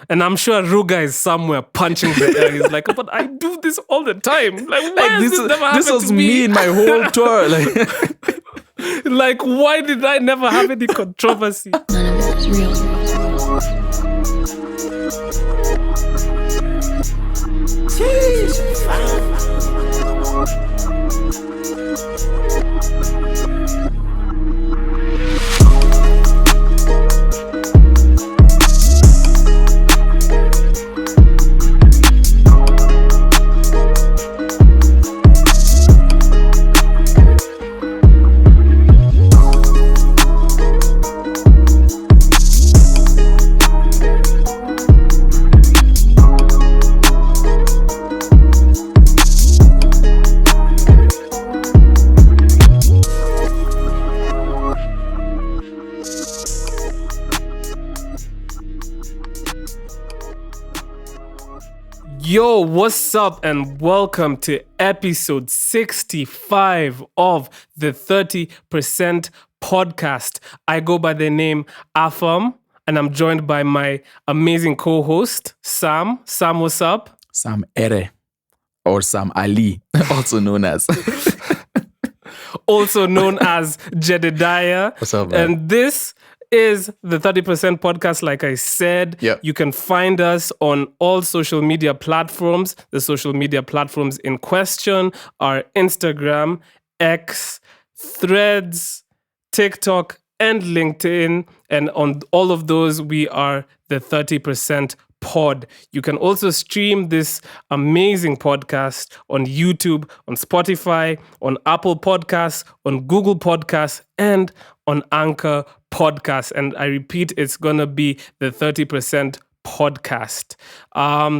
And I'm sure Ruga is somewhere punching the air. He's like, but I do this all the time. Like, why has this never happened This was to me in my whole tour. Like, why did I never have any controversy? None of it was real. Yo, what's up and welcome to episode 65 of the 30% podcast. I go by the name Afam and I'm joined by my amazing co-host, Sam. Sam, what's up? Sam Ere or Sam Ali, also known as. Also known as Jedediah. What's up, man? And this is the 30% podcast. Like I said, Yep. You can find us on all social media platforms. The social media platforms in question are Instagram, X, Threads, TikTok, and LinkedIn. And on all of those, we are the 30% pod. You can also stream this amazing podcast on YouTube, on Spotify, on Apple Podcasts, on Google Podcasts, and on Anchor Podcasts. And I repeat, it's gonna be the 30% podcast.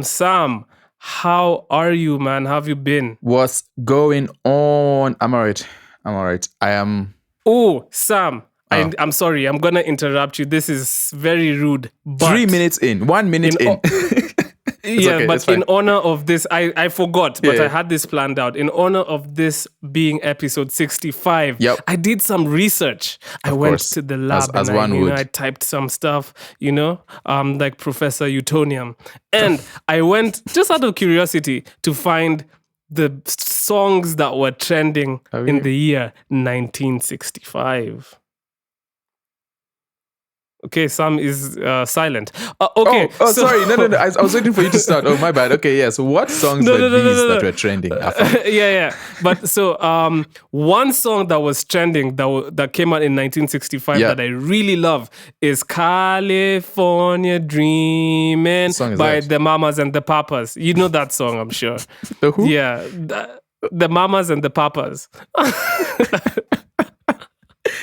Sam, how are you, man? How have you been? What's going on? I'm all right. I am. Oh, Sam, I'm sorry. I'm gonna interrupt you. This is very rude. But 3 minutes in, 1 minute in. yeah, okay, but it's fine. in honor of this, I forgot, but Yeah. I had this planned out. In honor of this being episode 65, Yep. I did some research. I went course, to the lab as and one would. I typed some stuff, like Professor Utonium. And I went, just out of curiosity, to find the songs that were trending Oh, in yeah. the year 1965. Okay, Sam is silent. Okay. Oh, so- sorry. No. I was waiting for you to start. Oh, my bad. Okay, yeah. So what songs No, were no, these no. that were trending? Afam? yeah. But so one song that was trending that came out in 1965 Yeah. that I really love is California Dreamin' song is by that? the Mamas and the Papas. You know that song, I'm sure. The who? Yeah. The Mamas and the Papas.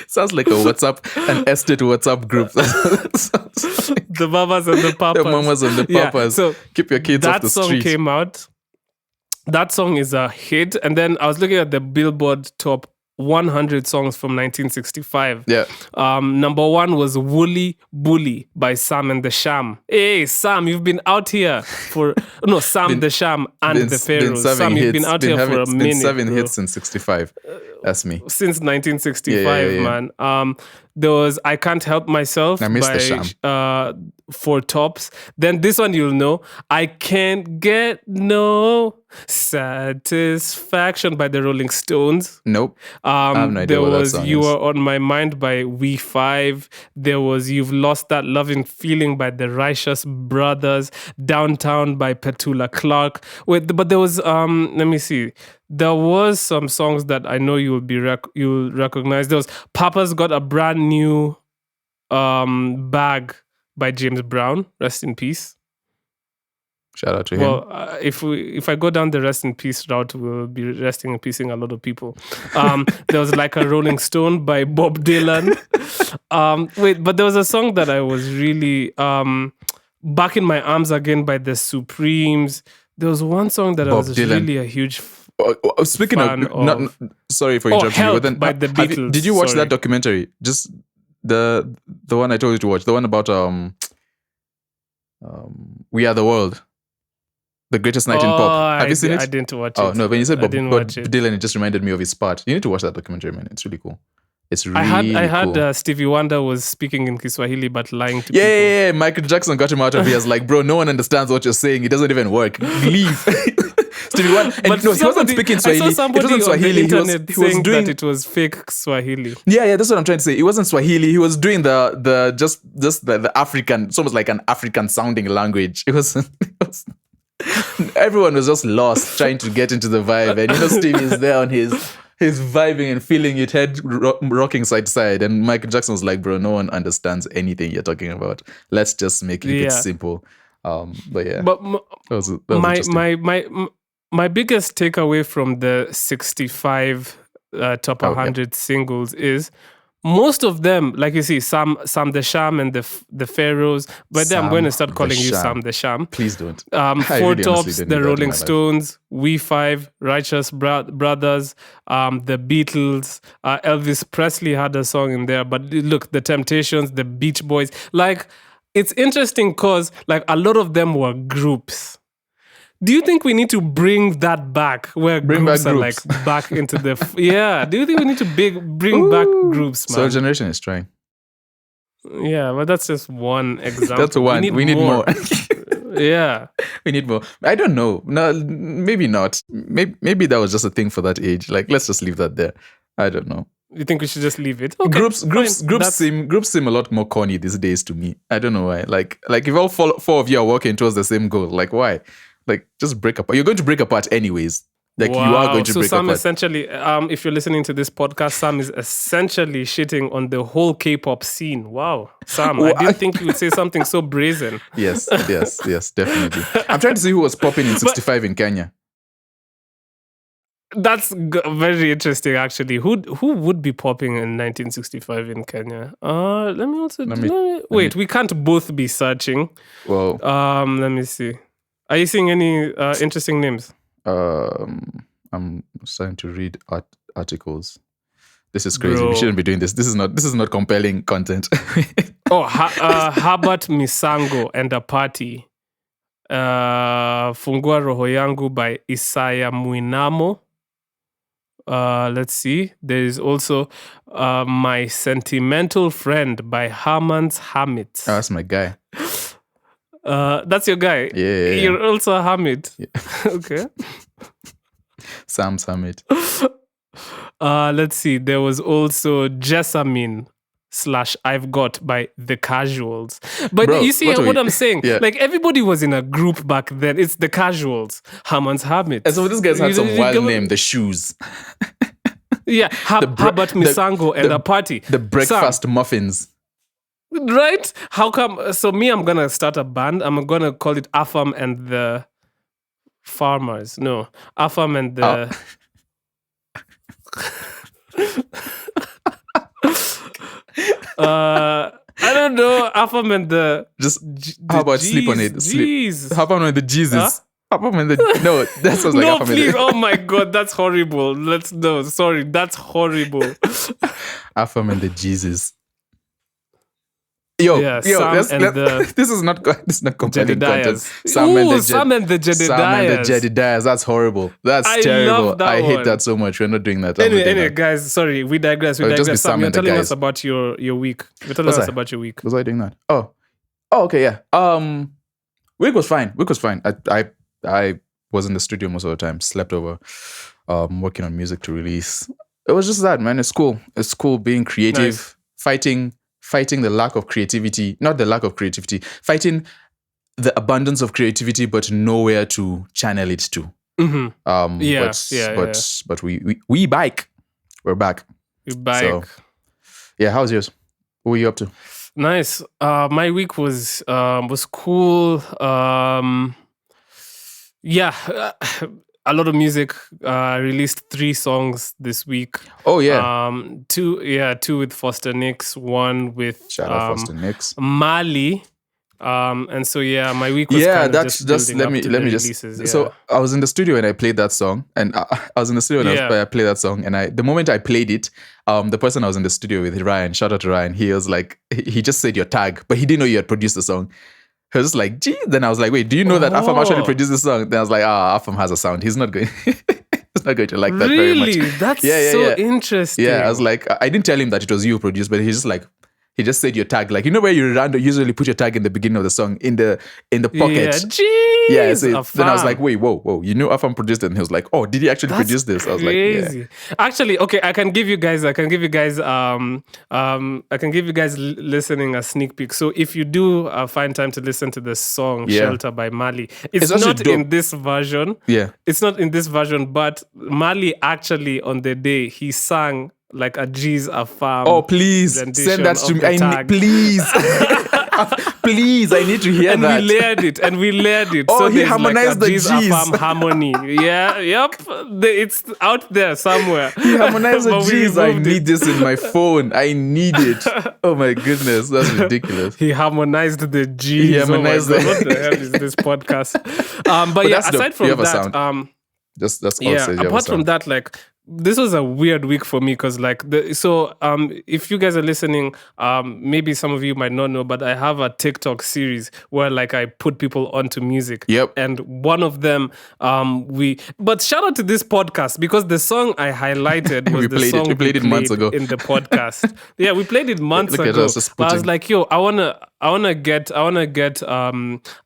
Sounds like a WhatsApp, an estate WhatsApp group. The Mamas and the Papas. The mamas and the Yeah, papas. so keep your kids off that the song street. came out. That song is a hit. And then I was looking at the Billboard top 100 songs from 1965. Yeah. Number one was Woolly Bully by Sam and the Sham. Hey, Sam, you've been out here for... No, Sam the Sham and the Pharaohs. Sam, you've been out here for a minute, Been 7 bro. hits since 65. That's me. Since 1965, Yeah. man. There was I Can't Help Myself I miss by the Sham. Four Tops. Then this one you'll know. I Can't Get No Satisfaction by the Rolling Stones. Nope. I have no idea There what that was song You is. Are On My Mind by We5. There was You've Lost That Loving Feeling by the Righteous Brothers. Downtown by Petula Clark. But there was let me see. There was some songs that I know you'll recognize. There was Papa's Got a Brand New Bag by James Brown. Rest in peace. Shout out to him. Well, if I go down the rest in peace route, we'll be resting in peacing a lot of people. There was Like a Rolling Stone by Bob Dylan. But there was a song that I was really Back in My Arms Again by the Supremes. There was one song that I Bob was Dylan. really a huge Speaking fan of, not, sorry for interrupting you, Help but then by the have you- Beatles, did you watch sorry. that documentary? Just the one I told you to watch, the one about We Are the World, the greatest night in pop. Have you seen it? I didn't watch it. Oh no, when you said I Bob didn't watch it. Dylan, it just reminded me of his part. You need to watch that documentary, man. It's really cool. It's I really heard cool. Stevie Wonder was speaking in Kiswahili but lying to people. Yeah. Michael Jackson got him out of here. As like, bro, no one understands what you're saying. It doesn't even work. Leave. Stevie Wonder. And But no, he wasn't speaking Swahili. I saw somebody It wasn't on the Swahili. internet He was saying doing that it was fake Swahili. Yeah, that's what I'm trying to say. It wasn't Swahili. He was doing the just the African, it's almost like an African sounding language. It was everyone was just lost trying to get into the vibe. And Stevie is there on his vibing and feeling it, head rocking side to side. And Michael Jackson was like, bro, no one understands anything you're talking about. Let's just make it simple. But yeah. But that was interesting. my biggest takeaway from the 65 top 100 singles is most of them, like you see, Sam the Sham and the Pharaohs. But then I'm going to start calling you Sam the Sham. Please don't. Four Tops, the Rolling Stones, We Five, Righteous Brothers, the Beatles, Elvis Presley had a song in there. But look, the Temptations, the Beach Boys. Like, it's interesting because like a lot of them were groups. Do you think we need to bring that back, where groups are like back into the... Do you think we need to bring back groups, man? So generation is trying. Yeah, but that's just one example. That's one. We need more. Yeah. We need more. I don't know. No, maybe not. Maybe that was just a thing for that age. Like, let's just leave that there. I don't know. You think we should just leave it? Okay, groups seem a lot more corny these days to me. I don't know why. Like if all four of you are working towards the same goal, like why? Like, just break apart. You're going to break apart anyways. Like, you are going to break Sam apart. Essentially, if you're listening to this podcast, Sam is essentially shitting on the whole K-pop scene. Wow. Sam, I didn't think you would say something so brazen. Yes, definitely. I'm trying to see who was popping in 65 in Kenya. That's very interesting, actually. Who would be popping in 1965 in Kenya? Wait, we can't both be searching. Well, let me see. Are you seeing any interesting names? I'm starting to read articles. This is crazy. Bro. We shouldn't be doing this. This is not compelling content. Herbert Misango and a Party. Fungua Roho Yangu by Isaya Muinamo. Let's see. There is also My Sentimental Friend by Herman's Hamid. Oh, that's my guy. That's your guy? Yeah. You're also a Hamid? Yeah. Okay. Sam's Hamid. Let's see. There was also Jessamine / I've Got by The Casuals. But bro, you see what I'm saying? Yeah. Like, everybody was in a group back then. It's The Casuals. Herman's Hamid. And so this guys had some wild name, The Shoes. Yeah. Herbert Misango and a Party. The Breakfast Muffins. Right? How come? So I'm going to start a band. I'm going to call it Afam and the Farmers. No. Afam and the... I don't know. Afam and the... how about sleep on it? Jeez. Afam and the Jesus. Huh? Afam and the... No, that sounds like no, Afam please. and the... Oh my God, that's horrible. Sorry, that's horrible. Afam and the Jesus. This is not compelling content. Sam and the Jedediahs. That's horrible. That's terrible. I hate that so much. We're not doing that. Anyway, guys, sorry, we digress. Sam, you're telling us about your week. You're telling us about your week. Was I doing that? Oh, okay, yeah. Week was fine. I was in the studio most of the time. Slept over. Working on music to release. It was just that, man. It's cool. It's cool being creative, nice. Fighting the lack of creativity, not the lack of creativity, fighting the abundance of creativity, but nowhere to channel it to. Mm-hmm. But we bike. We're back. We bike. So, yeah, how's yours? What were you up to? Nice. My week was cool. A lot of music. Released 3 songs this week. Oh yeah. 2 with Foster Nix, 1 with shout out Foster Nix. Mali. And so my week was kind of just let me releases, just so I was in the studio and I played that song, and I was in the studio and I played that song, and the moment I played it, the person I was in the studio with, Ryan, shout out to Ryan, he was like, he just said your tag, but he didn't know you had produced the song. He was just like, gee. Then I was like, wait, do you know that Afam actually produced the song? Then I was like, Afam has a sound. He's not going. not going to like that very much. Really? That's Yeah. so interesting. Yeah, I was like, I didn't tell him that it was you who produced, but he's just like, he just said your tag, like, you know where you usually put your tag in the beginning of the song in the pocket. Yeah, jeez. Yeah, so then I was Afam. like, wait, whoa, you know Afam produced it? And he was like, oh, did he actually produce this? I was like, yeah. Crazy. Actually, okay, I can give you guys listening a sneak peek. So if you do find time to listen to the song Yeah. Shelter by Mali, it's actually not in dope. this version. Yeah. It's not in this version, but Mali actually on the day he sang like a G's Afam. Oh, please rendition send that to of me. the tag. Please. Please, I need to hear And that. we layered it. Oh, so he there's harmonized the like a G's Gs. Afam harmony. Yeah, yep. It's out there somewhere. He harmonized the But we G's. I removed it. need this in my phone. I need it. Oh my goodness, that's ridiculous. He harmonized the G's. He harmonized oh my God, the- what the hell is this podcast? But yeah, that's dope. aside You from have a that, sound. That's all yeah, says you have a apart from sound. that, like this was a weird week for me because if you guys are listening, maybe some of you might not know, but I have a TikTok series where like I put people onto music. Yep. And one of them but shout out to this podcast because the song I highlighted was the song we played it months ago. in the podcast. Yeah, we played it months Look at ago. us just But I was putting- like, yo, I wanna get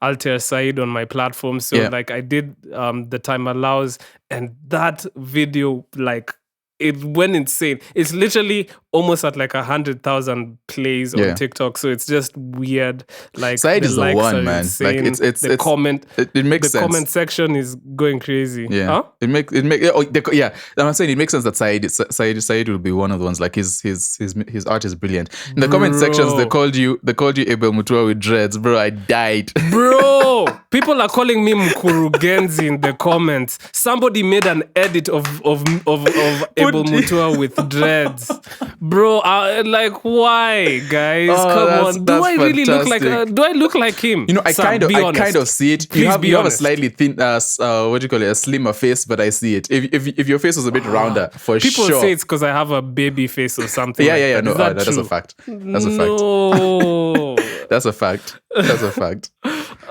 Alter Said on my platform. So Yeah. like I did the time allows, and that video like it went insane. It's literally almost at like 100,000 plays Yeah. on TikTok. So it's just weird. Like Said is the likes one, are man. Like, insane. it's- the comment. It makes The sense. comment section is going crazy. Yeah, Huh? it make yeah. And I'm saying it makes sense that Said will be one of the ones. Like his art is brilliant. In the comment sections, they called you Abel Mutua with dreads, bro. I died. Bro, people are calling me Mkurugenzi in the comments. Somebody made an edit of Abel Mutua with dreads. Bro, like why, guys? Oh, Come that's- on. Do that's I really look like? fantastic. Do I look like him? You know, I Sam, kind be of honest. see it. Please You have be a honest. slightly thin, what do you call it, a slimmer face, but I see it. If your face was a bit rounder, for People sure. say it's because I have a baby face or something. yeah, like yeah. that. No, Is that that's a true? fact. That's a fact. No. That's a fact. That's a fact.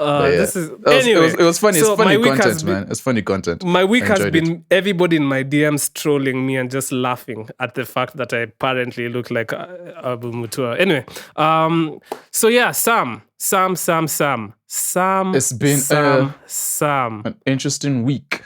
Yeah. This is It was funny. so It's funny my week has content, been- man. It's funny content. My week I has enjoyed been it. everybody in my DMs trolling me and just laughing at the fact that I apparently look like Abu Mutua. Anyway, so yeah, Sam. It's been Sam. an interesting week.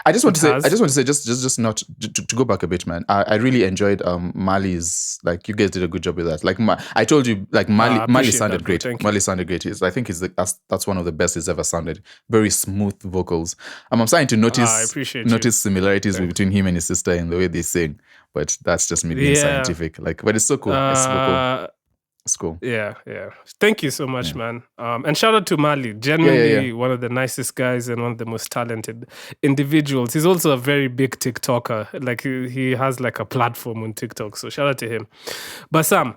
I just want to say, just not to go back a bit, man. I really enjoyed Mali's. Like, you guys did a good job with that. Like, I told you, like Mali appreciate sounded that, great. thank you. Mali sounded great. I think that's one of the best he's ever sounded. Very smooth vocals. I'm starting to I notice appreciate you. similarities between him and his sister in the way they sing. But that's just me being Yeah. scientific. Like, but it's so cool. It's so cool. It's cool. Yeah. Thank you so much, man. And shout out to Mali. Genuinely Yeah. one of the nicest guys and one of the most talented individuals. He's also a very big TikToker. Like he has like a platform on TikTok. So shout out to him. But Sam,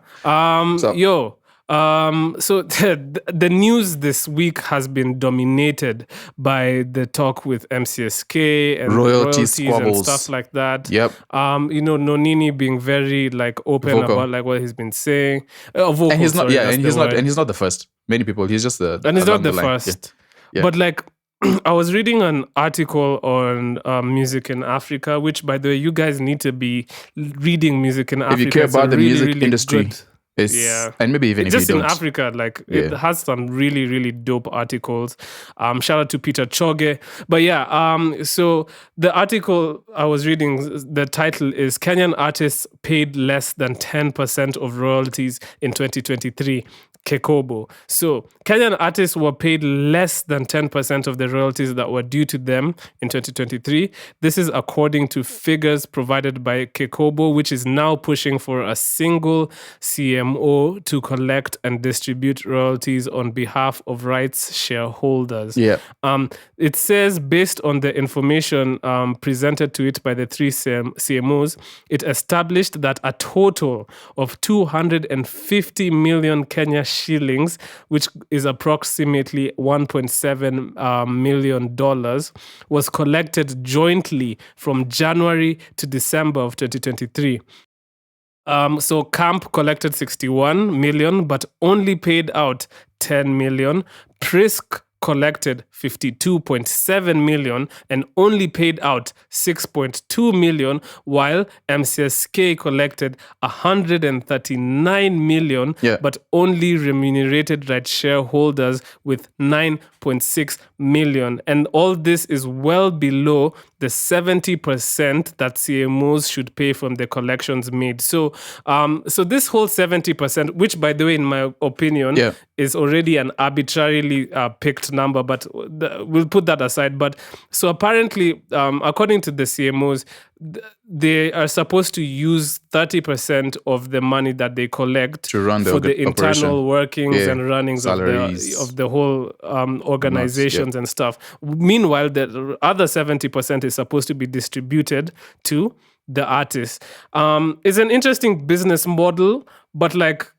so the news this week has been dominated by the talk with MCSK and royalties and squabbles. stuff like that. Yep. Nonini being very like open Vocal. about like what he's been saying. Vocal, And he's not. sorry, that's the word. And he's not the first. Many people. He's just the. And he's not along the line. first. Yeah. But like I was reading an article on music in Africa, which by the way, you guys need to be reading music in Africa. If you care It's a about the really, music really industry, good- it's, and maybe even if just you in don't. Africa, like it Yeah. has some really, really dope articles. Shout out to Peter Choge. But yeah, so the article I was reading, the title is Kenyan artists paid less than 10% of royalties in 2023. Kekobo. So Kenyan artists were paid less than 10% of the royalties that were due to them in 2023. This is according to figures provided by Kekobo, which is now pushing for a single CMO to collect and distribute royalties on behalf of rights shareholders. Yeah. It says, based on the information presented to it by the three CMOs, it established that a total of 250 million Kenya shillings, which is approximately $1.7 million, was collected jointly from January to December of 2023. So Camp collected 61 million, but only paid out 10 million. Prisk collected 52.7 million and only paid out 6.2 million, while MCSK collected 139 million, Yeah. but only remunerated right shareholders with 9.6 million. And all this is well below the 70% that CMOs should pay from the collections made. So this whole 70%, which by the way, in my opinion, Yeah. is already an arbitrarily picked number, but we'll put that aside. But so apparently, according to the CMOs, they are supposed to use 30% of the money that they collect To run the for the internal operation. workings Yeah. and runnings Salaries. of the whole organizations and stuff. Meanwhile, the other 70% is supposed to be distributed to the artists. It's an interesting business model, but like,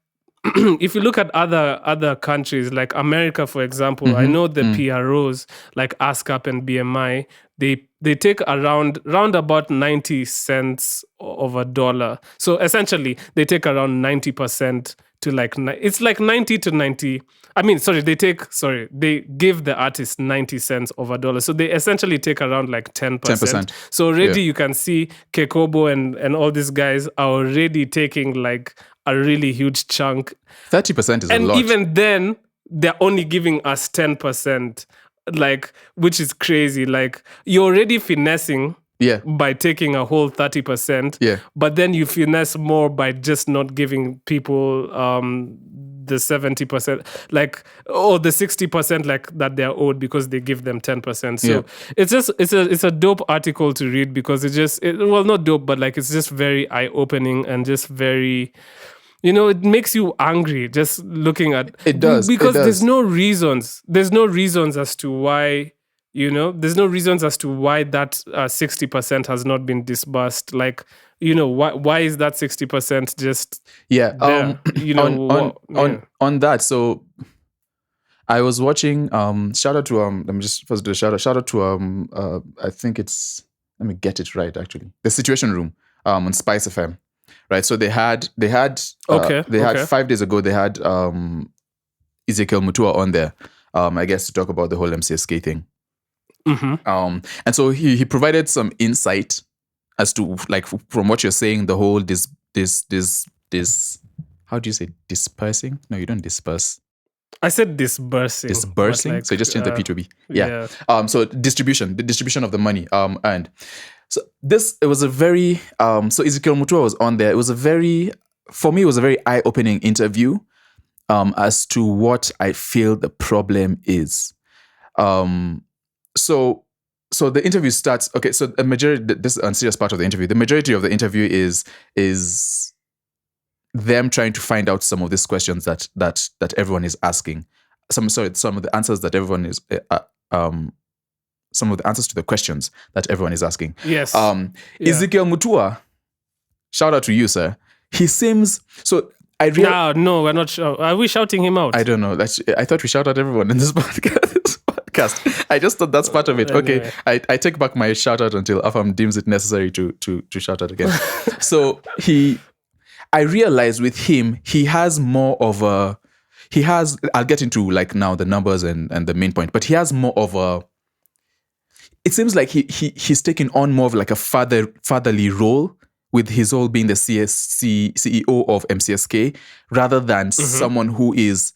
if you look at other countries like America, for example, I know the PROs like ASCAP and BMI, they take around about 90 cents of a dollar. So essentially, they take around 90% to like it's like 90 to 90. I mean, they give the artist 90 cents of a dollar. So they essentially take around like 10%. 10%. So already you can see Kekobo and all these guys are already taking like a really huge chunk. 30% is a And lot. even then, they're only giving us 10%, like, which is crazy. Like, you're already finessing Yeah. by taking a whole 30%. Yeah. But then you finesse more by just not giving people the 70%, like, or the 60% like that they're owed because they give them 10%. So it's a dope article to read because well, not dope, but like it's just very eye-opening and just very, it makes you angry just looking at It does. because it does. there's no reasons as to why there's no reasons as to why that 60% has not been disbursed. Like, why is that 60% just Yeah. there? On that, so I was watching shout out to let me just first do a shout out to I think it's, let me get it right, actually, the Situation Room on Spice FM, right? So they had 5 days ago, they had Ezekiel Mutua on there, I guess, to talk about the whole MCSK thing. And so he provided some insight as to, like, from what you're saying, the whole this how do you say dispersing? No, you don't disperse. I said disbursing. Disbursing. So just change the P to B. Yeah. So the distribution of the money earned. So it was a very so Ezekiel Mutua was on there. It was a very eye-opening interview as to what I feel the problem is. So the interview starts. Okay, so a majority. This is a serious part of the interview. The majority of the interview is them trying to find out some of these questions that everyone is asking. Some of the answers that everyone is. Some of the answers to the questions that everyone is asking. Yes. Ezekiel Mutua, shout out to you, sir. He seems so. No, we're not sure. Are we shouting him out? I don't know. I thought we shout out everyone in this podcast. I just thought that's part of it. Anyway. Okay, I take back my shout out until Afam deems it necessary to shout out again. So I realized with him, he has more of a. I'll get into like now the numbers and the main point, but he has more of a. It seems like he's taking on more of like a fatherly role with his role being the CEO of MCSK rather than someone who is.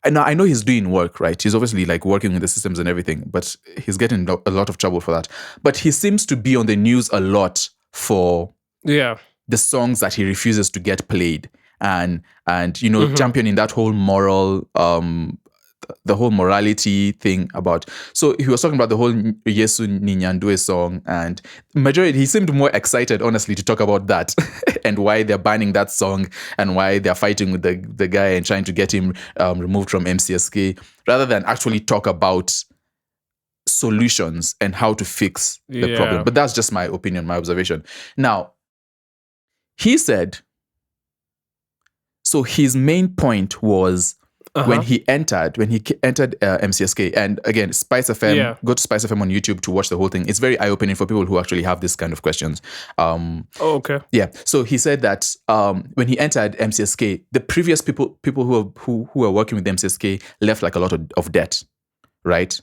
And now I know he's doing work, right? He's obviously like working with the systems and everything, but he's getting a lot of trouble for that. But he seems to be on the news a lot for the songs that he refuses to get played and championing that whole moral the whole morality thing about. So he was talking about the whole Yesu Ninyandue song, and majority he seemed more excited, honestly, to talk about that and why they're banning that song and why they're fighting with the guy and trying to get him removed from MCSK, rather than actually talk about solutions and how to fix the problem. But that's just my opinion, my observation. Now, he said, so his main point was when he entered MCSK, and again, Spice FM, go to Spice FM on YouTube to watch the whole thing. It's very eye-opening for people who actually have this kind of questions. Yeah. So he said that when he entered MCSK, the previous people who were working with MCSK left like a lot of debt, right?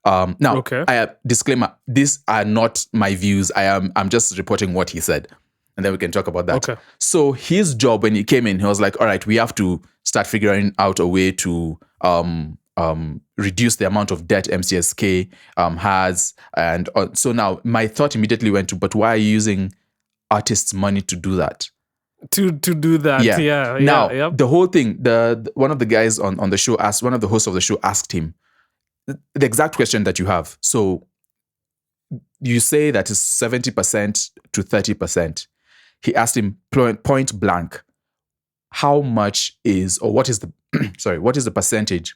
Now, Okay. Disclaimer: these are not my views. I'm just reporting what he said, and then we can talk about that. Okay. So his job when he came in, he was like, "All right, we have to start figuring out a way to reduce the amount of debt MCSK has." And so now my thought immediately went to, "But why are you using artists' money to do that?" To do that. Yeah. Now Yep. the whole thing, the one of the guys on the show asked, one of the hosts of the show asked him the exact question that you have. So you say that is 70% to 30%. He asked him point blank, how much is, or what is the what is the percentage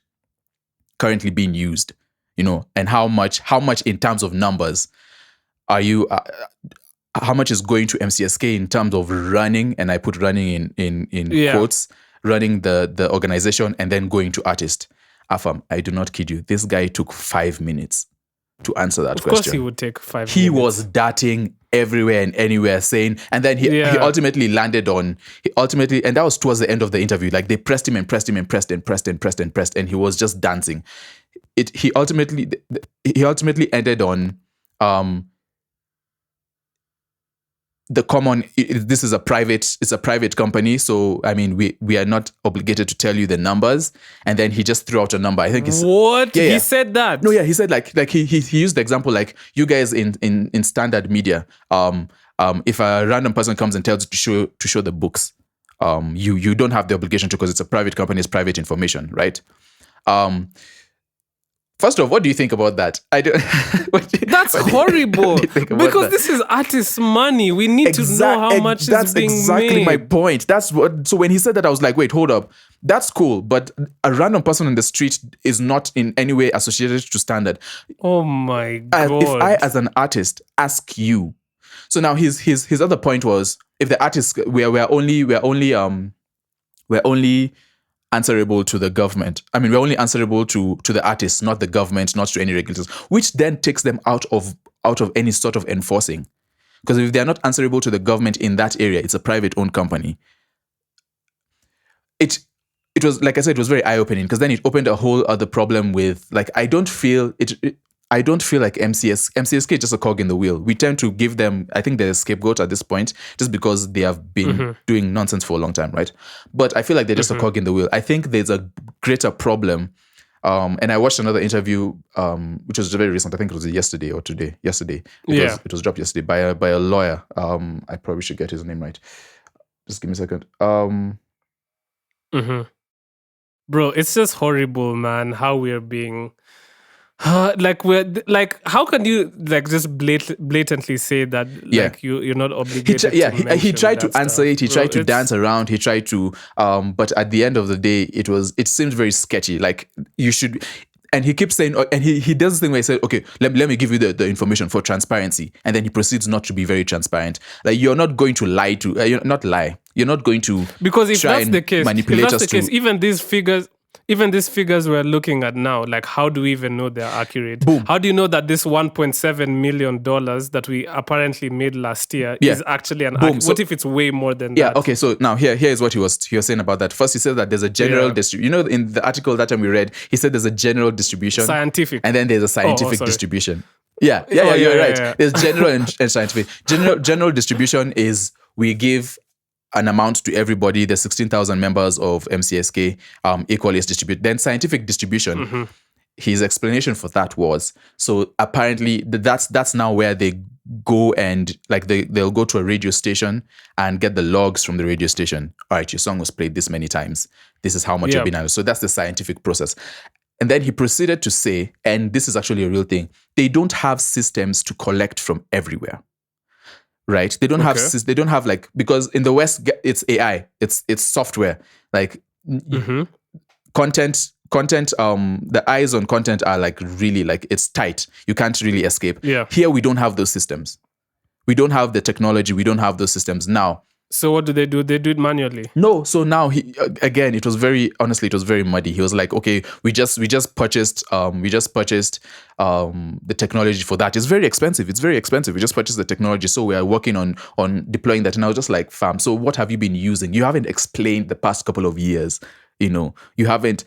currently being used? And how much in terms of numbers are you how much is going to MCSK in terms of running, and I put running in quotes, running the organization, and then going to artist. Afam, I do not kid you. This guy took 5 minutes to answer that question. Of course he would take 5 minutes. He was darting everywhere and anywhere saying, and then he ultimately landed on, and that was towards the end of the interview. Like they pressed him and pressed him and pressed and pressed and pressed and pressed, and he was just dancing. He ultimately ended on, the common, this is it's a private company, so I mean we are not obligated to tell you the numbers. And then he just threw out a number. I think it's what he said that. No, he said like he used the example, like you guys in standard media, if a random person comes and tells you to show the books, you don't have the obligation to, because it's a private company, it's private information, right? First of all, what do you think about that? I don't. That's horrible. Because this is artists' money. We need to know how much is being made. That's exactly my point. That's what. So when he said that, I was like, wait, hold up. That's cool, but a random person in the street is not in any way associated to standard. Oh my God! If I, as an artist, ask you, so now his other point was, if the artist, we're only answerable to the government. I mean, we're only answerable to the artists, not the government, not to any regulators, which then takes them out of any sort of enforcing. Because if they're not answerable to the government in that area, it's a private-owned company. It was, like I said, it was very eye-opening, because then it opened a whole other problem with, like, I don't feel like MCSK is just a cog in the wheel. We tend to give them, I think, they're a scapegoat at this point, just because they have been doing nonsense for a long time, right? But I feel like they're just a cog in the wheel. I think there's a greater problem. And I watched another interview, which was very recent. I think it was yesterday or today. Yesterday. It was dropped yesterday by a lawyer. I probably should get his name right. Just give me a second. Bro, it's just horrible, man, how we're being... how can you just blatantly say that you're not obligated he tried to answer it, he tried to dance around, he tried to but at the end of the day it seemed very sketchy. Like, you should, and he keeps saying, and he does this thing where he said, okay, let me give you the information for transparency, and then he proceeds not to be very transparent. Like, you're not going to lie to you're not going to, because if try that's the case, manipulate us to, even these figures we're looking at now, like, how do we even know they're accurate? Boom. How do you know that this $1.7 million that we apparently made last year is actually an accurate? What if it's way more than that? Yeah, okay, so now here is what he was saying about that. First, he said that there's a general distribution. In the article that time we read, he said there's a general distribution. Scientific. And then there's a scientific distribution. You're right. Yeah. There's general and scientific. General distribution is, we give an amount to everybody, the 16,000 members of MCSK, equally is distributed. Then scientific distribution, his explanation for that was, so apparently that's now where they go and, like, they'll go to a radio station and get the logs from the radio station. All right, your song was played this many times. This is how much you've been out. So that's the scientific process. And then he proceeded to say, and this is actually a real thing, they don't have systems to collect from everywhere. Right? They don't have like, because in the West it's AI, it's software. Like content, the eyes on content are like really, like, it's tight. You can't really escape. Yeah. Here we don't have those systems. We don't have the technology. We don't have those systems now. So what do? They do it manually? No. So now it was very muddy. He was like, okay, we just purchased the technology for that. It's very expensive. We just purchased the technology. So we are working on deploying that. And I was just like, fam, so what have you been using? You haven't explained the past couple of years. You haven't,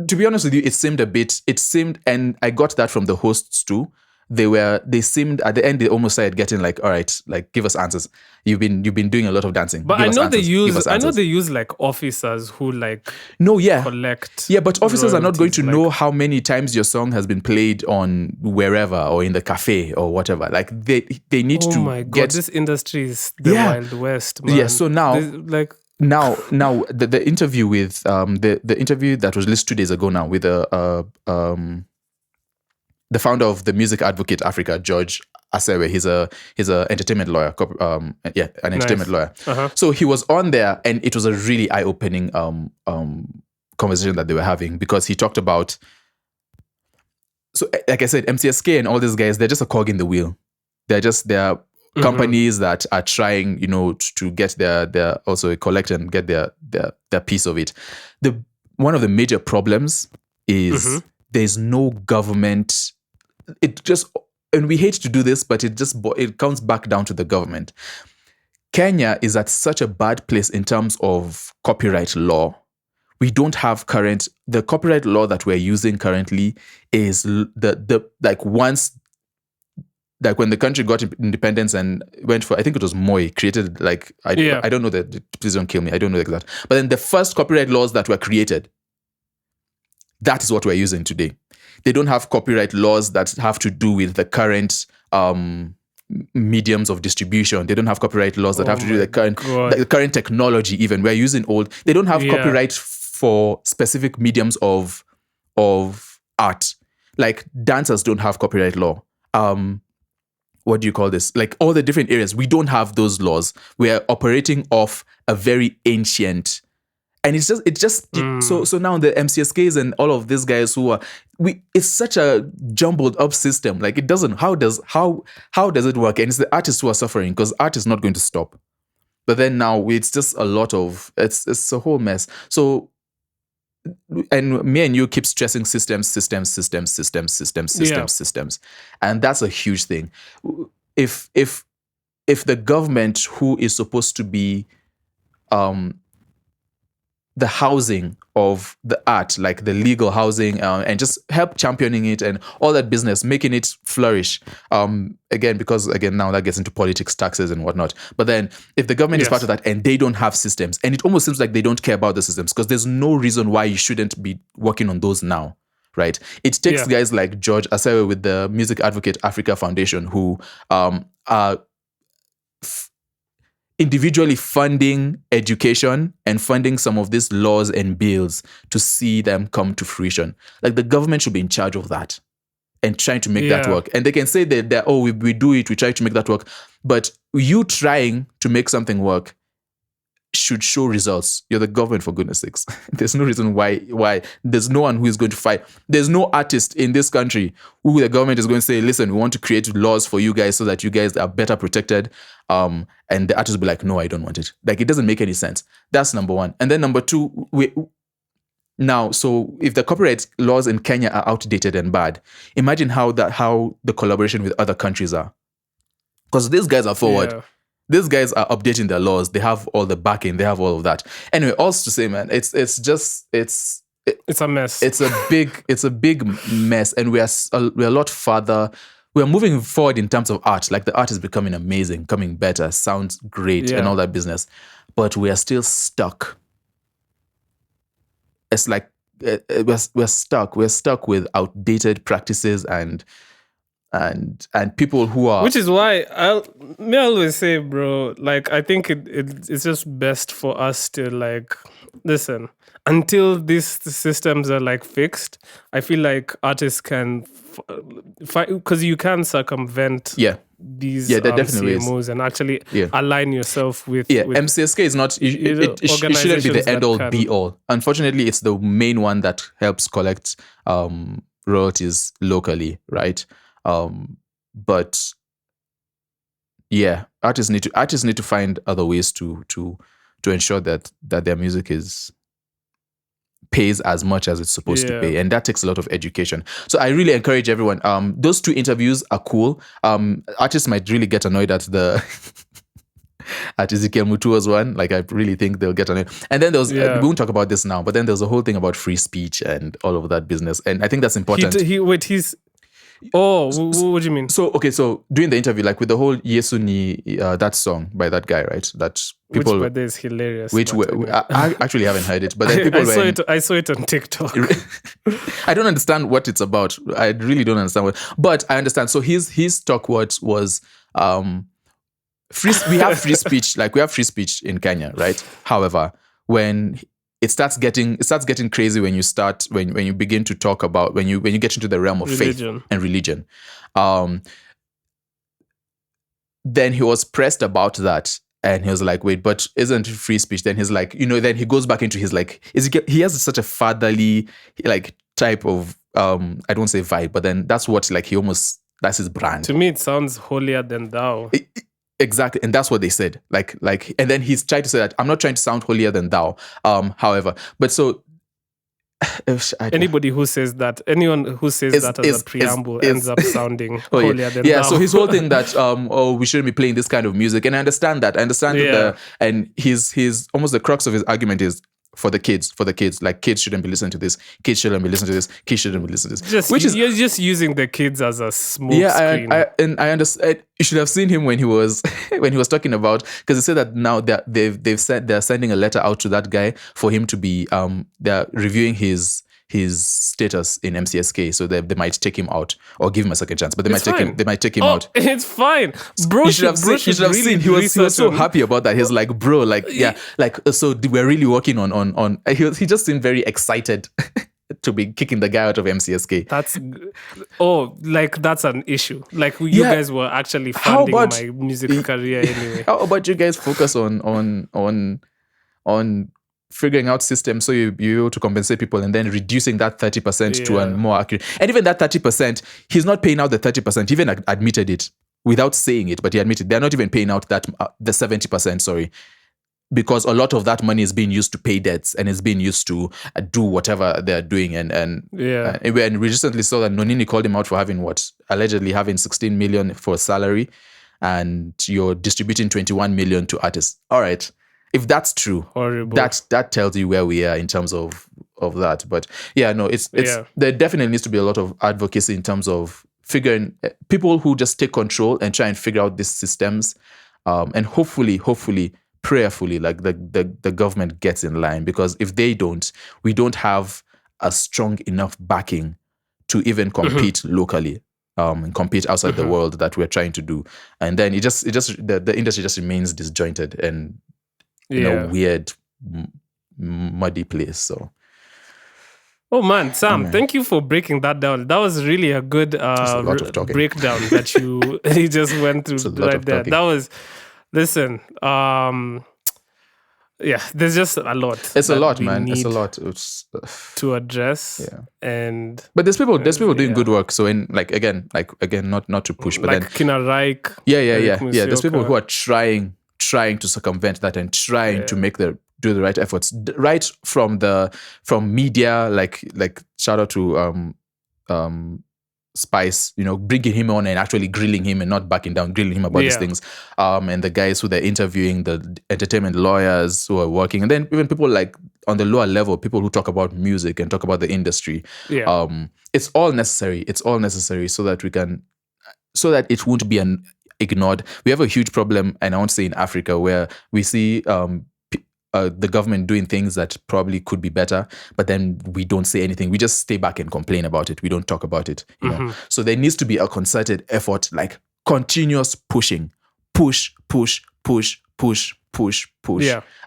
to be honest with you, it seemed, and I got that from the hosts too. They seemed at the end, they almost started getting like, all right, like give us answers. You've been doing a lot of dancing. But Give I us know answers. Give us answers. they use like officers who like No, yeah. collect. Yeah, but officers are not going to royalties, know like- how many times your song has been played on wherever or in the cafe or whatever. Like they need Oh to my god, get this industry is the Yeah. Wild West, man. Yeah, so now- like now the interview with the interview that was released 2 days ago now with the founder of the Music Advocate Africa, George Asewe. He's a entertainment lawyer, an entertainment lawyer. Uh-huh. So he was on there, and it was a really eye-opening conversation that they were having, because he talked about. So, like I said, MCSK and all these guys, they're just a cog in the wheel. They're companies that are trying, to get their also collect and get their piece of it. One of the major problems is there's no government. And we hate to do this, but it comes back down to the government. Kenya is at such a bad place in terms of copyright law. We don't have the copyright law that we're using currently is when the country got independence and went for, I think it was Moi created, I don't know that, please don't kill me, I don't know exact. But then the first copyright laws that were created, that is what we're using today. They don't have copyright laws that have to do with the current mediums of distribution. They don't have copyright laws that have to do with the current technology even. We're using old. They don't have copyright for specific mediums of art. Like dancers don't have copyright law. What do you call this? Like all the different areas, we don't have those laws. We are operating off a very ancient, and it's just so now the MCSKs and all of these guys it's such a jumbled up system. Like it doesn't. How does it work? And it's the artists who are suffering, because art is not going to stop. But then now it's just a lot of it's a whole mess. So. And me and you keep stressing systems, and that's a huge thing. If the government, who is supposed to be the housing of the art, like the legal housing, and just help championing it and all that business, making it flourish. Because now that gets into politics, taxes and whatnot. But then if the government is part of that and they don't have systems, and it almost seems like they don't care about the systems, because there's no reason why you shouldn't be working on those now, right? It takes guys like George Asewe with the Music Advocate Africa Foundation, who are individually funding education and funding some of these laws and bills to see them come to fruition. Like the government should be in charge of that and trying to make that work. And they can say that we do it, we try to make that work. But you trying to make something work should show results. You're the government, for goodness sakes. There's no reason why there's no one who is going to fight. There's no artist in this country who the government is going to say, listen, we want to create laws for you guys so that you guys are better protected. And the artist will be like, no, I don't want it. Like, it doesn't make any sense. That's number one. And then number two, so if the copyright laws in Kenya are outdated and bad, imagine how the collaboration with other countries are. Because these guys are forward. Yeah. These guys are updating their laws. They have all the backing. They have all of that. Anyway, also to say, man, it's a mess. It's a big mess, and we're a lot farther. We're moving forward in terms of art. Like the art is becoming amazing, coming better, sounds great, and all that business. But we are still stuck. It's like we're stuck. We're stuck with outdated practices and people who are, which is why I always say, bro, like I think it's just best for us to like listen until these systems are like fixed. I feel like artists can because you can circumvent these CMOs and actually align yourself with MCSK is not it shouldn't be the end all be all. Unfortunately, it's the main one that helps collect royalties locally, right? But artists need to find other ways to ensure that their music pays as much as it's supposed to pay, and that takes a lot of education. So I really encourage everyone. Those two interviews are cool. Artists might really get annoyed at the at Ezekiel Mutua's one. Like, I really think they'll get on it. And then there was, we won't talk about this now, but then there's a whole thing about free speech and all of that business. And I think that's important. What do you mean? So, okay, so during the interview, like with the whole Yesuni, that song by that guy, right? That people, which by the way is hilarious. I actually haven't heard it, but then people I saw it on TikTok. I don't understand what it's about. I really don't understand but I understand. So his talk was we have free speech, like we have free speech in Kenya, right? However, when it starts getting crazy when you begin to talk about when you get into the realm of religion. Faith and religion. Then he was pressed about that, and he was like, "Wait, but isn't it free speech?" Then he's like, then he goes back into his like, he has such a fatherly like type of I don't say vibe, but then that's what like that's his brand. To me, it sounds holier than thou. Exactly, and that's what they said. Like, and then he's trying to say that I'm not trying to sound holier than thou. However, but so anyone who says that as a preamble ends up sounding holier than thou. Yeah, so his whole thing that we shouldn't be playing this kind of music, and I understand that. And his almost the crux of his argument is for the kids, like kids shouldn't be listening to this, kids shouldn't be listening to this, kids shouldn't be listening to this. You're just using the kids as a smoke screen. I understand. You should have seen him when he was talking about, because they said that now they've said they're sending a letter out to that guy for him to be they're reviewing his status in MCSK, so they might take him out or give him a second chance, but they might take him out. It's fine, bro. You should have seen. He was so happy about that. He's like, bro, like, yeah, like, so we're really working on. He just seemed very excited to be kicking the guy out of MCSK. That's an ississue. Like, you guys were actually funding my music career anyway. How about you guys focus on figuring out systems so you're able to compensate people, and then reducing that 30% to a more accurate. And even that 30%, he's not paying out the 30%. He even admitted it without saying it, but he admitted they're not even paying out that the 70%. Sorry, because a lot of that money is being used to pay debts and is being used to do whatever they're doing. And we recently saw that Nonini called him out for allegedly having 16 million for a salary, and you're distributing 21 million to artists. All right. If that's true, horrible. That tells you where we are in terms of that. But yeah, no, it's there definitely needs to be a lot of advocacy in terms of figuring people who just take control and try and figure out these systems, and hopefully, prayerfully, like the government gets in line, because if they don't, we don't have a strong enough backing to even compete locally. And compete outside the world that we're trying to do, and then the industry just remains disjointed and weird, muddy place. So, oh man, Sam, thank you for breaking that down. That was really a good breakdown that you just went through right there. That was, listen, there's just a lot. It's a lot, man. It's a lot. It's to address. Yeah. But there's people doing good work. So not to push, but like then Kina Reich. Yeah. There's people who are trying to circumvent that and trying to do the right efforts, right from media, like shout out to Spice, bringing him on and actually grilling him and not backing down, grilling him about these things, and the guys who they're interviewing, the entertainment lawyers who are working, and then even people like on the lower level, people who talk about music and talk about the industry. It's all necessary so that it won't be ignored. We have a huge problem, and I won't say in Africa, where we see the government doing things that probably could be better, but then we don't say anything. We just stay back and complain about it. We don't talk about it. You know? So there needs to be a concerted effort, like continuous pushing, push,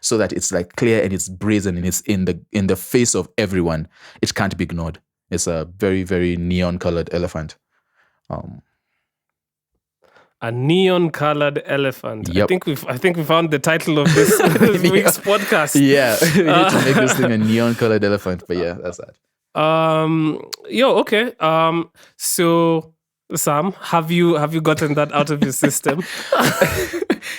so that it's like clear and it's brazen and it's in the face of everyone. It can't be ignored. It's a very, very neon-colored elephant. A neon-colored elephant. Yep. I think we found the title of this week's podcast. Yeah, we need to make this thing a neon-colored elephant. But yeah, that's that. Okay. So Sam, have you gotten that out of your system?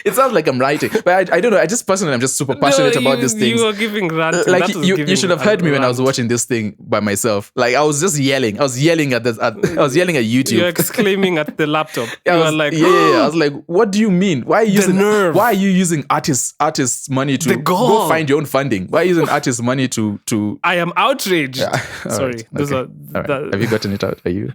It sounds like I'm writing, but I don't know. I just personally, I'm just super passionate about these things. You were giving ranting. Like That was you giving should have heard me when I was rant. watching this thing by myself. Like I was just yelling. I was yelling at this. I was yelling at YouTube. You're exclaiming at the laptop. I You was were like, yeah. I was like, what do you mean? Why are you using nerve. Why are you using artists' money to The go gall. find your own funding? Why are you using artists' money to? I am outraged. All Sorry, right, those okay. are. All right. Have you gotten it out? Are you?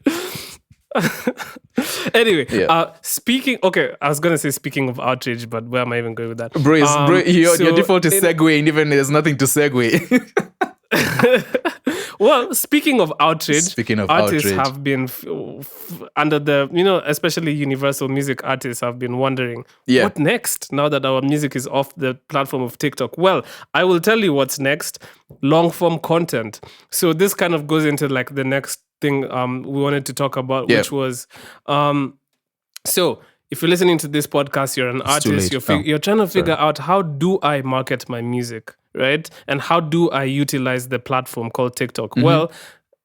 Anyway, Yeah. speaking. Okay, I was gonna say speaking of outrage, but where am I even going with that? Bro, your default is in- segue, and even there's nothing to segue. Well, speaking of outrage, Speaking of artists outrage. have been under the, especially Universal Music artists have been wondering, Yeah. what next now that our music is off the platform of TikTok? Well, I will tell you what's next: long form content. So this kind of goes into like the next thing we wanted to talk about, Yeah. which was so. If you're listening to this podcast, you're an It's too artist, late. you're trying to figure out, how do I market my music, right? And how do I utilize the platform called TikTok? Mm-hmm. Well,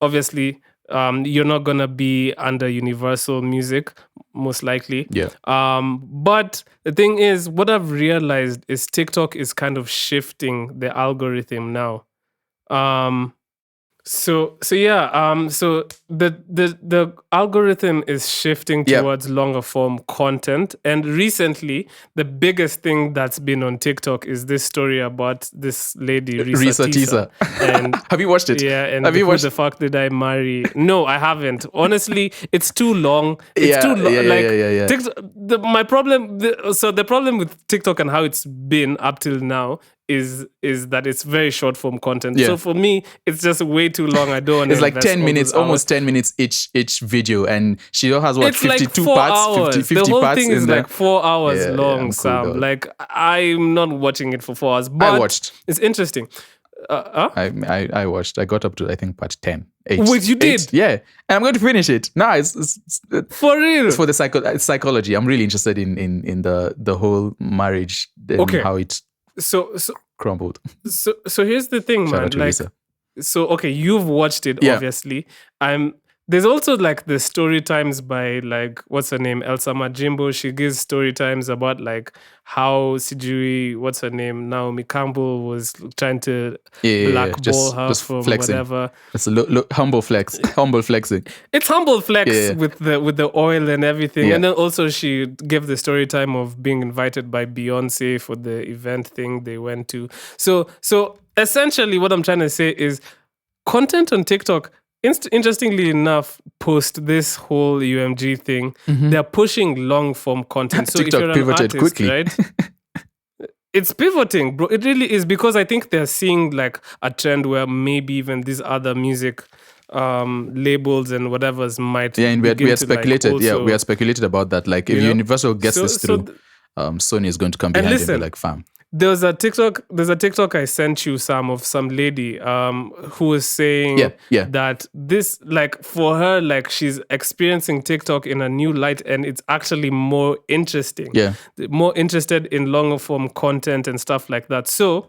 obviously, you're not going to be under Universal Music, most likely. Yeah. But the thing is, what I've realized is TikTok is kind of shifting the algorithm now. So the algorithm is shifting Yep. towards longer form content, and recently the biggest thing that's been on TikTok is this story about this lady Risa Tisa. And Have you watched it? yeah, and Have you who watched? the fuck did I marry? No, I haven't. Honestly, it's too long. It's Yeah, too long. yeah, Like yeah. TikTok, the problem with TikTok and how it's been up till now is that it's very short form content. Yeah. So for me, it's just way too long. I don't want to It's like invest 10 all minutes, those hours. almost 10 minutes each video, and she has what, It's 52 like 4 parts, hours. 50 the whole parts thing in is there. like 4 hours Yeah, long, I'm cool, Sam. dog. Like I'm not watching it for 4 hours. But watched. It's interesting. I watched. I got up to, I think, part 10. Wait, you did? Yeah, and I'm going to finish it. No, it's For real? for the psychology. I'm really interested in the whole marriage and Okay. how it So crumbled. here's the thing, Shout man. out to Like, Lisa. so okay, you've watched it, Yeah. obviously. There's also like the story times by like, what's her name, Elsa Majimbo. She gives story times about like how Sijui, what's her name, Naomi Campbell was trying to blackball her just from flexing. whatever. It's a humble flex, humble flexing. It's humble flex Yeah. with the oil and everything. Yeah. And then also she gave the story time of being invited by Beyonce for the event thing they went to. So essentially what I'm trying to say is content on TikTok, interestingly enough, post this whole UMG thing, they're pushing long form content. So TikTok if you're an pivoted artist, quickly. right? It's pivoting, bro. It really is, because I think they're seeing like a trend where maybe even these other music labels and whatever's might Yeah, and we begin had to, like, speculated. also, we had speculated about that. Like, if you know? Universal gets So- this so through, Sony is going to come behind and listen, be like, fam. There's a TikTok I sent you, Sam, of some lady who was saying Yeah. that this, like, for her, like, she's experiencing TikTok in a new light, and it's actually more interesting. Yeah. More interested in longer form content and stuff like that. So,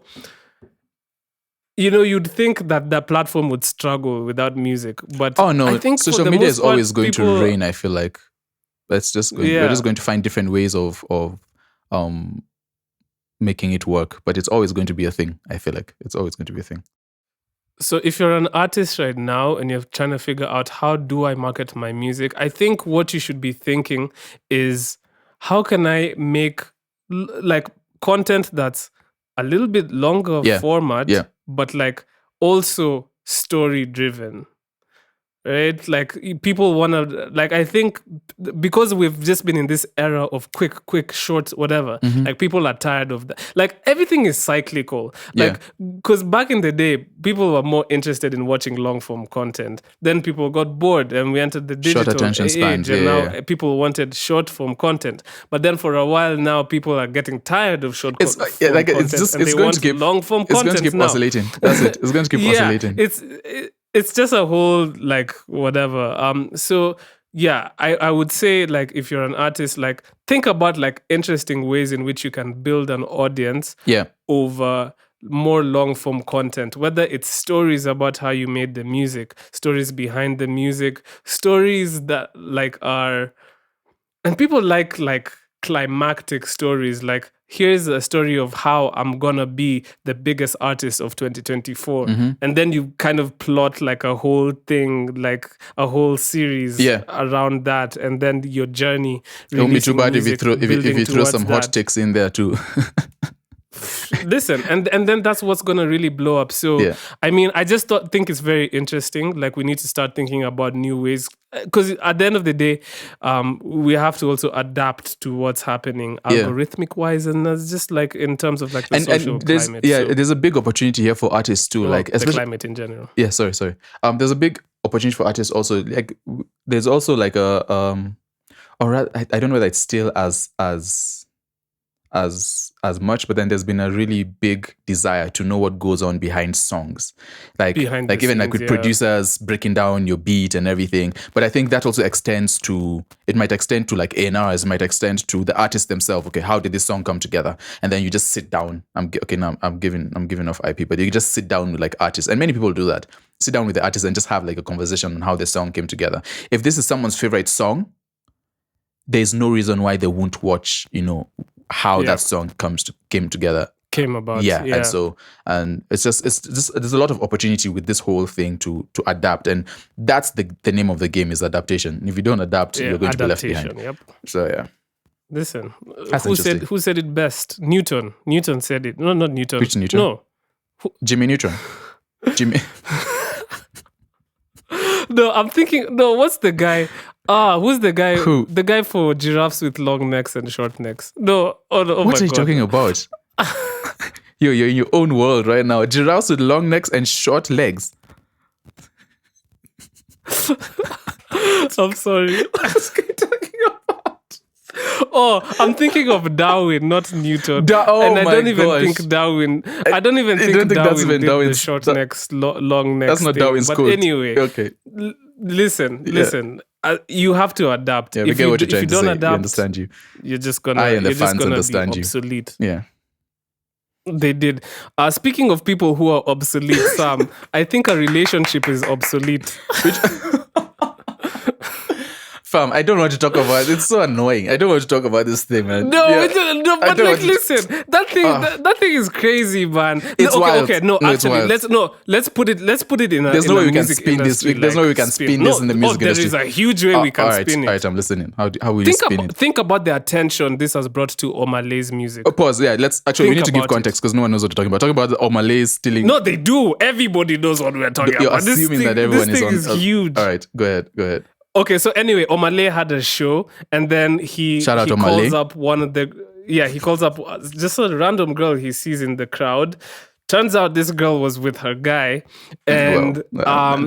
you'd think that the platform would struggle without music, but Oh no, I think for social the media most is always part, going people- to reign. I feel like we're just going to find different ways of making it work, but it's always going to be a thing. I feel like it's always going to be a thing. So if you're an artist right now and you're trying to figure out, how do I market my music? I think what you should be thinking is, how can I make like content that's a little bit longer format, but like also story driven. Right? Like, people want to, like, I think because we've just been in this era of quick, short, whatever, like, people are tired of that. Like, everything is cyclical. Like, because back in the day, people were more interested in watching long form content. Then people got bored and we entered the digital Short attention age. spans, And yeah. now people wanted short form content. But then for a while now, people are getting tired of short form content. And they want long form content. It's going to keep now. oscillating. That's it. It's going to keep oscillating. It's just a whole, like, whatever. So yeah, I would say, like, if you're an artist, like, think about like interesting ways in which you can build an audience over more long form content, whether it's stories about how you made the music, stories behind the music, stories that like are, and people like climactic stories, like here's a story of how I'm gonna be the biggest artist of 2024, and then you kind of plot like a whole thing, like a whole series around that, and then your journey. It won't be too bad if you building throw some hot towards that. takes in there too. Listen, and then that's what's gonna really blow up. So I mean, I just think it's very interesting. Like we need to start thinking about new ways, because at the end of the day, we have to also adapt to what's happening algorithmic wise, and that's just like in terms of like the social there's, climate. There's a big opportunity here for artists too, like the climate in general. Yeah, sorry. There's a big opportunity for artists also. Like there's also like a or rather, I don't know whether it's still as much, but then there's been a really big desire to know what goes on behind songs, like even scenes, like with producers breaking down your beat and everything. But I think that also extends to, it might extend to like A&Rs, it might extend to the artists themselves. Okay, how did this song come together? And then you just sit down. I'm giving off IP, but you just sit down with like artists, and many people do that. Sit down with the artists and just have like a conversation on how the song came together. If this is someone's favorite song, there's no reason why they won't watch, how that song came about. And so, and it's just there's a lot of opportunity with this whole thing to adapt, and that's the name of the game, is adaptation. If you don't adapt, you're going to be left behind. So yeah. Listen, who said it best? Newton said it. No, not Newton. Which Newton? No, Jimmy Neutron. Jimmy. No, I'm thinking. No, what's the guy? Who's the guy? Who? The guy for giraffes with long necks and short necks. No, what are you talking about? You're in your own world right now. Giraffes with long necks and short legs. I'm sorry. What's he talking about? Oh, I'm thinking of Darwin, not Newton. And I don't even think Darwin. I don't even think Darwin did the short necks, long necks. That's not thing. Darwin's But quote. Anyway, okay. Listen. You have to adapt. Yeah, we get what you're trying to say. Adapt, we understand you. You're just gonna. I and the you're just fans gonna understand be you. Obsolete. Yeah. They did. Speaking of people who are obsolete, Sam, I think a relationship is obsolete. Fam, I don't want to talk about it. It's so annoying. I don't want to talk about this thing, man. No, but like, listen, that thing is crazy, man. It's wild. Okay, let's put it in a. There's no way we can music spin this. industry, There's no way we can spin this in the music industry. There is a huge way we can spin it. All right, I'm listening. How will you spin it? Think about the attention this has brought to Omalay's music. Pause. Yeah, we need to give context because no one knows what we're talking about. Talking about the Omalay's stealing. No, they do. Everybody knows what we're talking about. You're assuming that everyone is on. This thing is huge. All right, go ahead. Okay, so anyway, Omalay had a show, and then he calls up one of the he calls up just a random girl he sees in the crowd. Turns out this girl was with her guy, and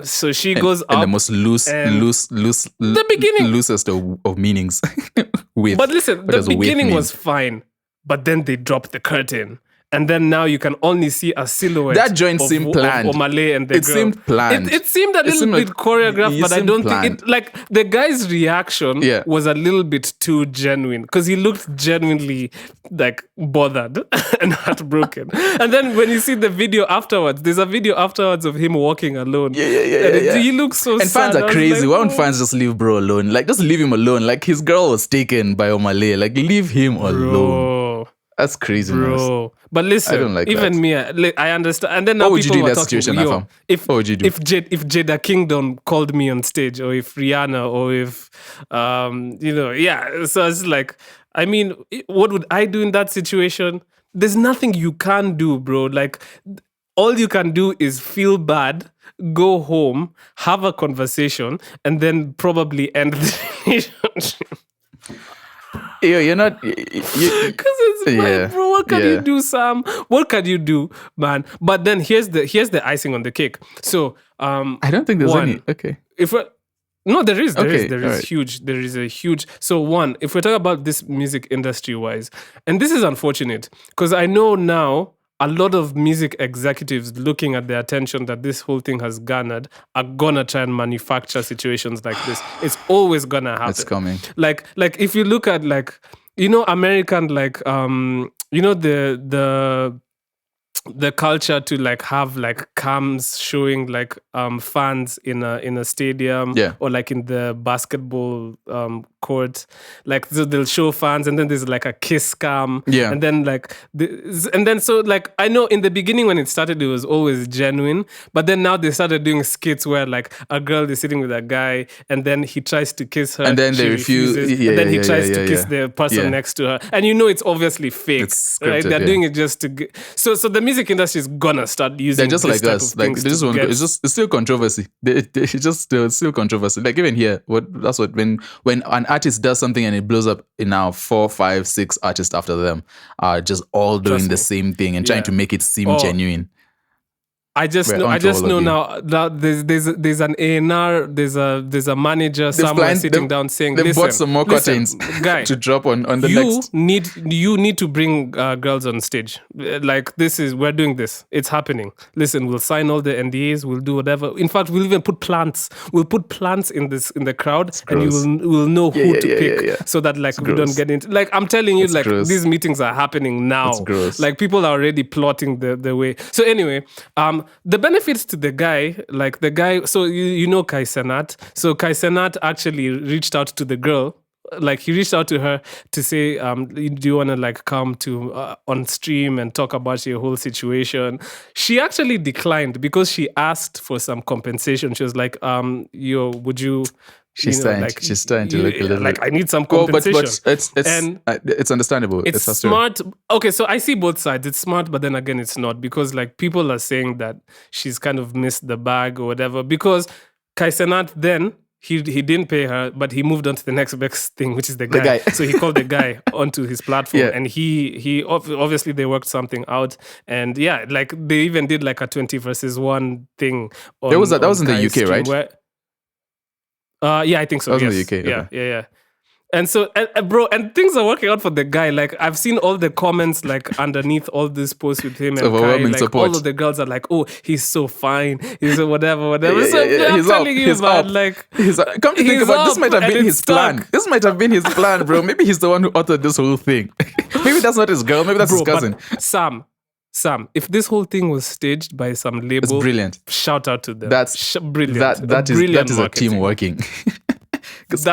so she goes up. And the most the beginning, loosest of meanings. But listen, the beginning was fine, but then they dropped the curtain. And then now you can only see a silhouette. That joint seemed planned. Of Omalay and the girl. Seemed planned. It seemed a little bit choreographed, but I don't think it. Like the guy's reaction was a little bit too genuine because he looked genuinely like bothered and heartbroken. And then when you see the video afterwards, there's a video afterwards of him walking alone. Yeah. He looks so and sad. And fans are crazy. Why don't fans just leave bro alone? Like just leave him alone. Like his girl was taken by Omalay. Like leave him alone. That's crazy, bro. But listen, I don't like even that. Me, I understand. And then now what would people you do in were that talking, situation, Afam? What would you do? If Jada Kingdom called me on stage, or if Rihanna, or if So it's like, I mean, what would I do in that situation? There's nothing you can do, bro. Like, all you can do is feel bad, go home, have a conversation, and then probably end the relationship. You're not. Because it's like, bro, what can you do, Sam? What can you do, man? But then here's the icing on the cake. So I don't think there's any. Okay. There is right. huge. There is a huge. So one, if we're talking about this music industry wise, and this is unfortunate because I know now a lot of music executives looking at the attention that this whole thing has garnered are gonna try and manufacture situations like this. It's always gonna happen. It's coming. Like if you look at American the the culture to like have like cams showing like fans in a stadium, Yeah. or like in the basketball court, like so they'll show fans, and then there's like a kiss cam, Yeah. and then like and then so like I know in the beginning when it started it was always genuine, but then now they started doing skits where like a girl is sitting with a guy and then he tries to kiss her, And then they she refuse. refuses, Yeah, and then yeah, he yeah, tries yeah, to kiss yeah. the person Yeah. next to her, and you know it's obviously fake, It's right? scripted, They're yeah. doing it just to get, so the music industry is gonna start using They're just this like type us. of Like things they just to want. get, It's still controversy. It's just still controversy. Like even here, that's what when an artist does something and it blows up, in now 4, 5, 6 artists after them are just all doing Trust the me. same thing and trying Yeah. to make it seem Oh, genuine. I just We're know. I onto just all know of you. now that there's an A&R, there's a manager somewhere sitting down saying, they "Listen, bought some more listen, curtains guy, to drop on the you next. need to bring girls on stage. Like we're doing this. It's happening. Listen, we'll sign all the NDAs. We'll do whatever. In fact, we'll even put plants. We'll put plants in the crowd, and you gross. will know who Yeah, to yeah, pick, yeah. so that like It's we don't gross. get into, like I'm telling you, It's like gross. these meetings are happening now. It's gross. Like people are already plotting the way. So anyway, the benefits to the guy, like the guy. So you know Kai Senat. So Kai Senat actually reached out to the girl. Like he reached out to her to say, do you want to like come to on stream and talk about your whole situation? She actually declined because she asked for some compensation. She was like, would you? She's trying to look a little. Like I need some Well, but compensation. it's understandable. It's That's true. smart. Okay, so I see both sides. It's smart, but then again, it's not, because like people are saying that she's kind of missed the bag or whatever. Because Kai Senat then he didn't pay her, but he moved on to the next best thing, which is the guy. So he called the guy onto his platform, Yeah. and he obviously they worked something out, and yeah, like they even did like a 20 versus 1 thing. That was in the Kai's UK, stream right? where- yeah, I think so. That was in Yes. the UK, Yeah, okay. yeah. And so, bro, and things are working out for the guy. Like I've seen all the comments, like underneath all these posts with him and Kai. overwhelming Like support. all of the girls are like, "Oh, he's so fine. He's whatever." Yeah, So yeah, I'm he's telling up. you, He's man, up. like Come to think he's about it, this up might have and been it's his plan. stuck. This might have been his plan, bro. Maybe he's the one who authored this whole thing. Maybe that's not his girl. Maybe that's his bro, cousin. but Sam, if this whole thing was staged by some label, It's brilliant. Shout out to them. That's brilliant. That is a team working. Those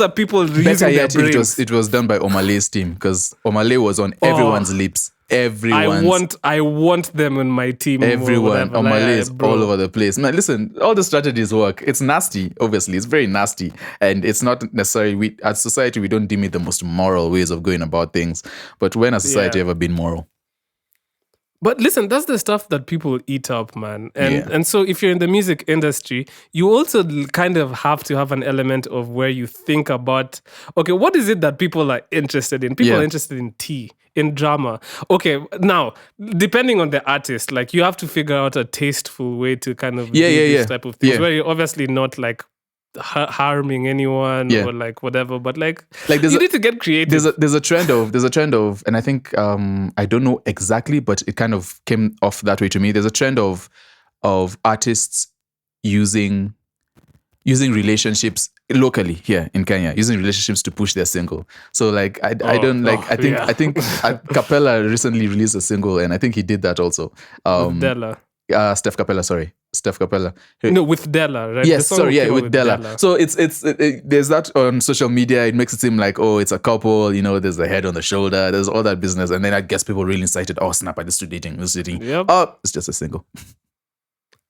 are people using Better their yet, brains. it was done by Omale's team, because Omale was on everyone's lips. I want them on my team. Everyone. Or Omale is bro. all over the place. Man, listen, all the strategies work. It's nasty, obviously. It's very nasty. And it's not necessarily, as society, we don't deem it the most moral ways of going about things. But when has society ever been moral? But listen, that's the stuff that people eat up, man. Yeah. And so if you're in the music industry, you also kind of have to have an element of where you think about, okay, what is it that people are interested in? People are interested in tea, in drama. Okay, now, depending on the artist, like you have to figure out a tasteful way to kind of do this type of things, where you're obviously not like harming anyone or like whatever, but like you need to get creative. There's a trend of, and I think I don't know exactly, but it kind of came off that way to me. There's a trend of artists using relationships locally here in Kenya, using relationships to push their single. So like I think Capella recently released a single, and I think he did that also. With Della. Steph Capella. No, with Della, right? Yes, with Della. So it's there's that on social media. It makes it seem like, oh, it's a couple. You know, there's the head on the shoulder. There's all that business, and then I guess people really incited. Oh, snap! I just dating. Yep. Oh, it's just a single.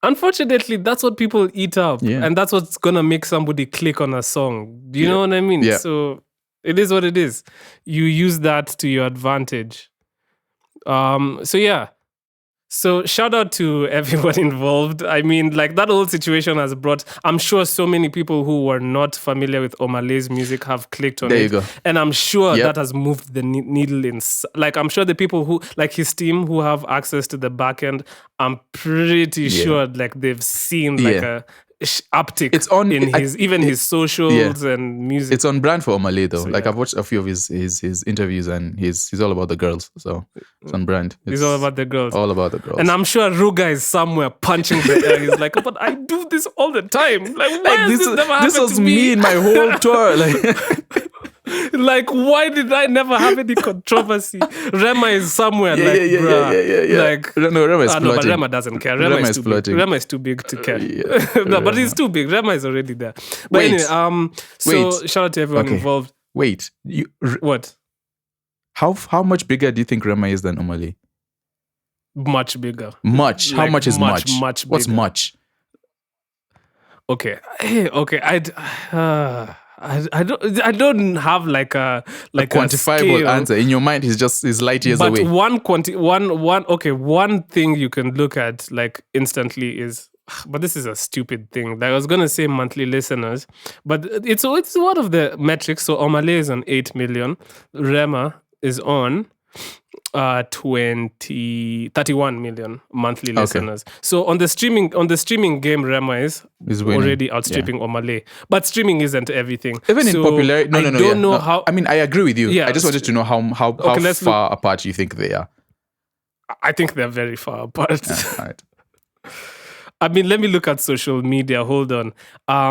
Unfortunately, that's what people eat up, and that's what's gonna make somebody click on a song. Do you know what I mean? Yeah. So it is what it is. You use that to your advantage. So shout out to everyone involved. I mean, like that whole situation has brought, I'm sure so many people who were not familiar with Omale's music have clicked on it. There you go. And I'm sure that has moved the needle in, like I'm sure the people who, like his team who have access to the back end, I'm pretty sure like they've seen like a uptick in his socials and music. It's on brand for Omale though. So, like I've watched a few of his interviews, and he's all about the girls. So it's on brand. He's all about the girls. All about the girls. And I'm sure Ruga is somewhere punching the air. He's like, but I do this all the time. Like, why has this never happened this was to me in my whole tour. Like Like, why did I never have any controversy? Rema is somewhere, Yeah, like, yeah, yeah, bruh. yeah, yeah, yeah. Like, No, Rema is no, but plotting. Rema doesn't care. Rema, is too plotting. big. Rema is too big to care. Yeah, No, but Rema. he's too big. Rema is already there. But Wait. anyway, so shout out to everyone Okay. involved. Wait, What? how much bigger do you think Rema is than Omale? Much bigger. Much. How Like, much is much? Much bigger. What's much? Okay. Hey, okay. I don't have like a Quantifiable scale. answer. In your mind, he's light years away. But one thing you can look at like instantly is, but this is a stupid thing. Like, I was gonna say monthly listeners, but it's one of the metrics. So Omale is on 8 million. Rema is on 31 million monthly listeners. So on the streaming game, Rema is already outstripping Omale. But streaming isn't everything. Even in popularity, I don't know how. I mean, I agree with you. Yeah, I just wanted to know how far apart you think they are. I think they're very far apart. Yeah, all right. I mean, let me look at social media. Hold on.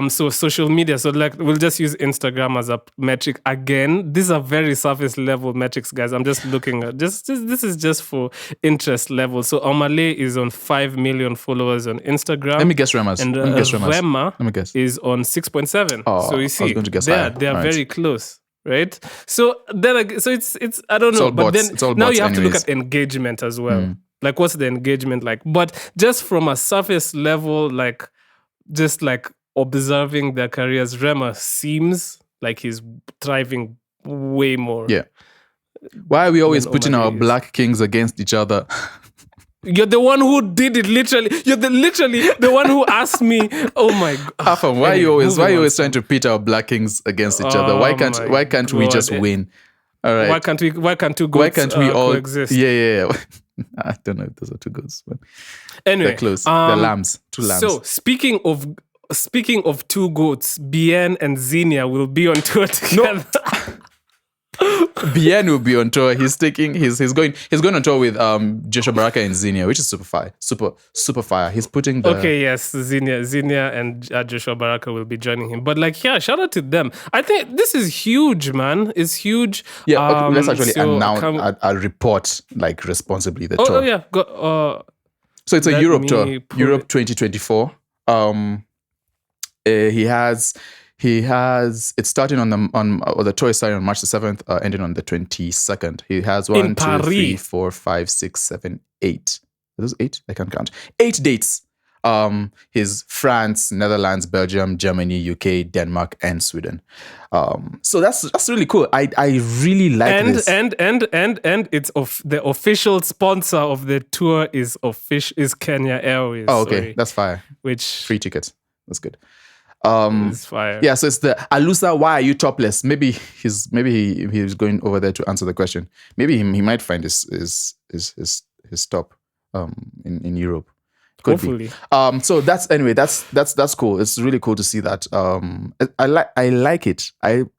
So social media. So like, we'll just use Instagram as a metric again. These are very surface level metrics, guys. I'm just looking at this is just for interest level. So Omale is on 5 million followers on Instagram. Let me guess Rema's. And Rema is on 6.7. Oh, so you see, I was going to guess higher. They are very close. Right, so then it's I don't know, but then now you have to look at engagement as well. Like, what's the engagement like? But just from a surface level, like just like observing their careers, Rema seems like he's thriving way more. Yeah. Why are we always putting our black kings against each other? You're the one who did it, literally. You're literally the one who asked me. Oh my God. Afam, why are you always trying to pit our black kings against each other? Why can't we just win? All right. Why can't we all coexist? Yeah. I don't know if those are two goats, but anyway, they're close. They're lambs. Two lambs. So speaking of two goats, Bien and Xenia will be on tour together. Bien will be on tour. He's going on tour with Joshua Baraka and Xenia, which is super fire. Super fire. He's putting the Xenia and Joshua Baraka will be joining him. But like, yeah, shout out to them. I think this is huge, man. It's huge. Yeah, okay, let's actually announce a report like responsibly the tour. Oh yeah. So it's a Europe tour. Europe 2024. He has it's starting the tour is starting on March the 7th, ending on the 22nd. He has 1, 2, 3, 4, 5, 6, 7, 8. Are those 8? I can't count. 8 dates. His France, Netherlands, Belgium, Germany, UK, Denmark, and Sweden. So that's really cool. I really like this. And it's the official sponsor of the tour is Kenya Airways. Oh, okay, that's fire. Which free tickets. That's good. It's fire. Yeah, so it's the Alusa. Why are you topless? Maybe he's going over there to answer the question. Maybe he might find his top in Europe. Hopefully. So that's cool. It's really cool to see that. I like it. I'm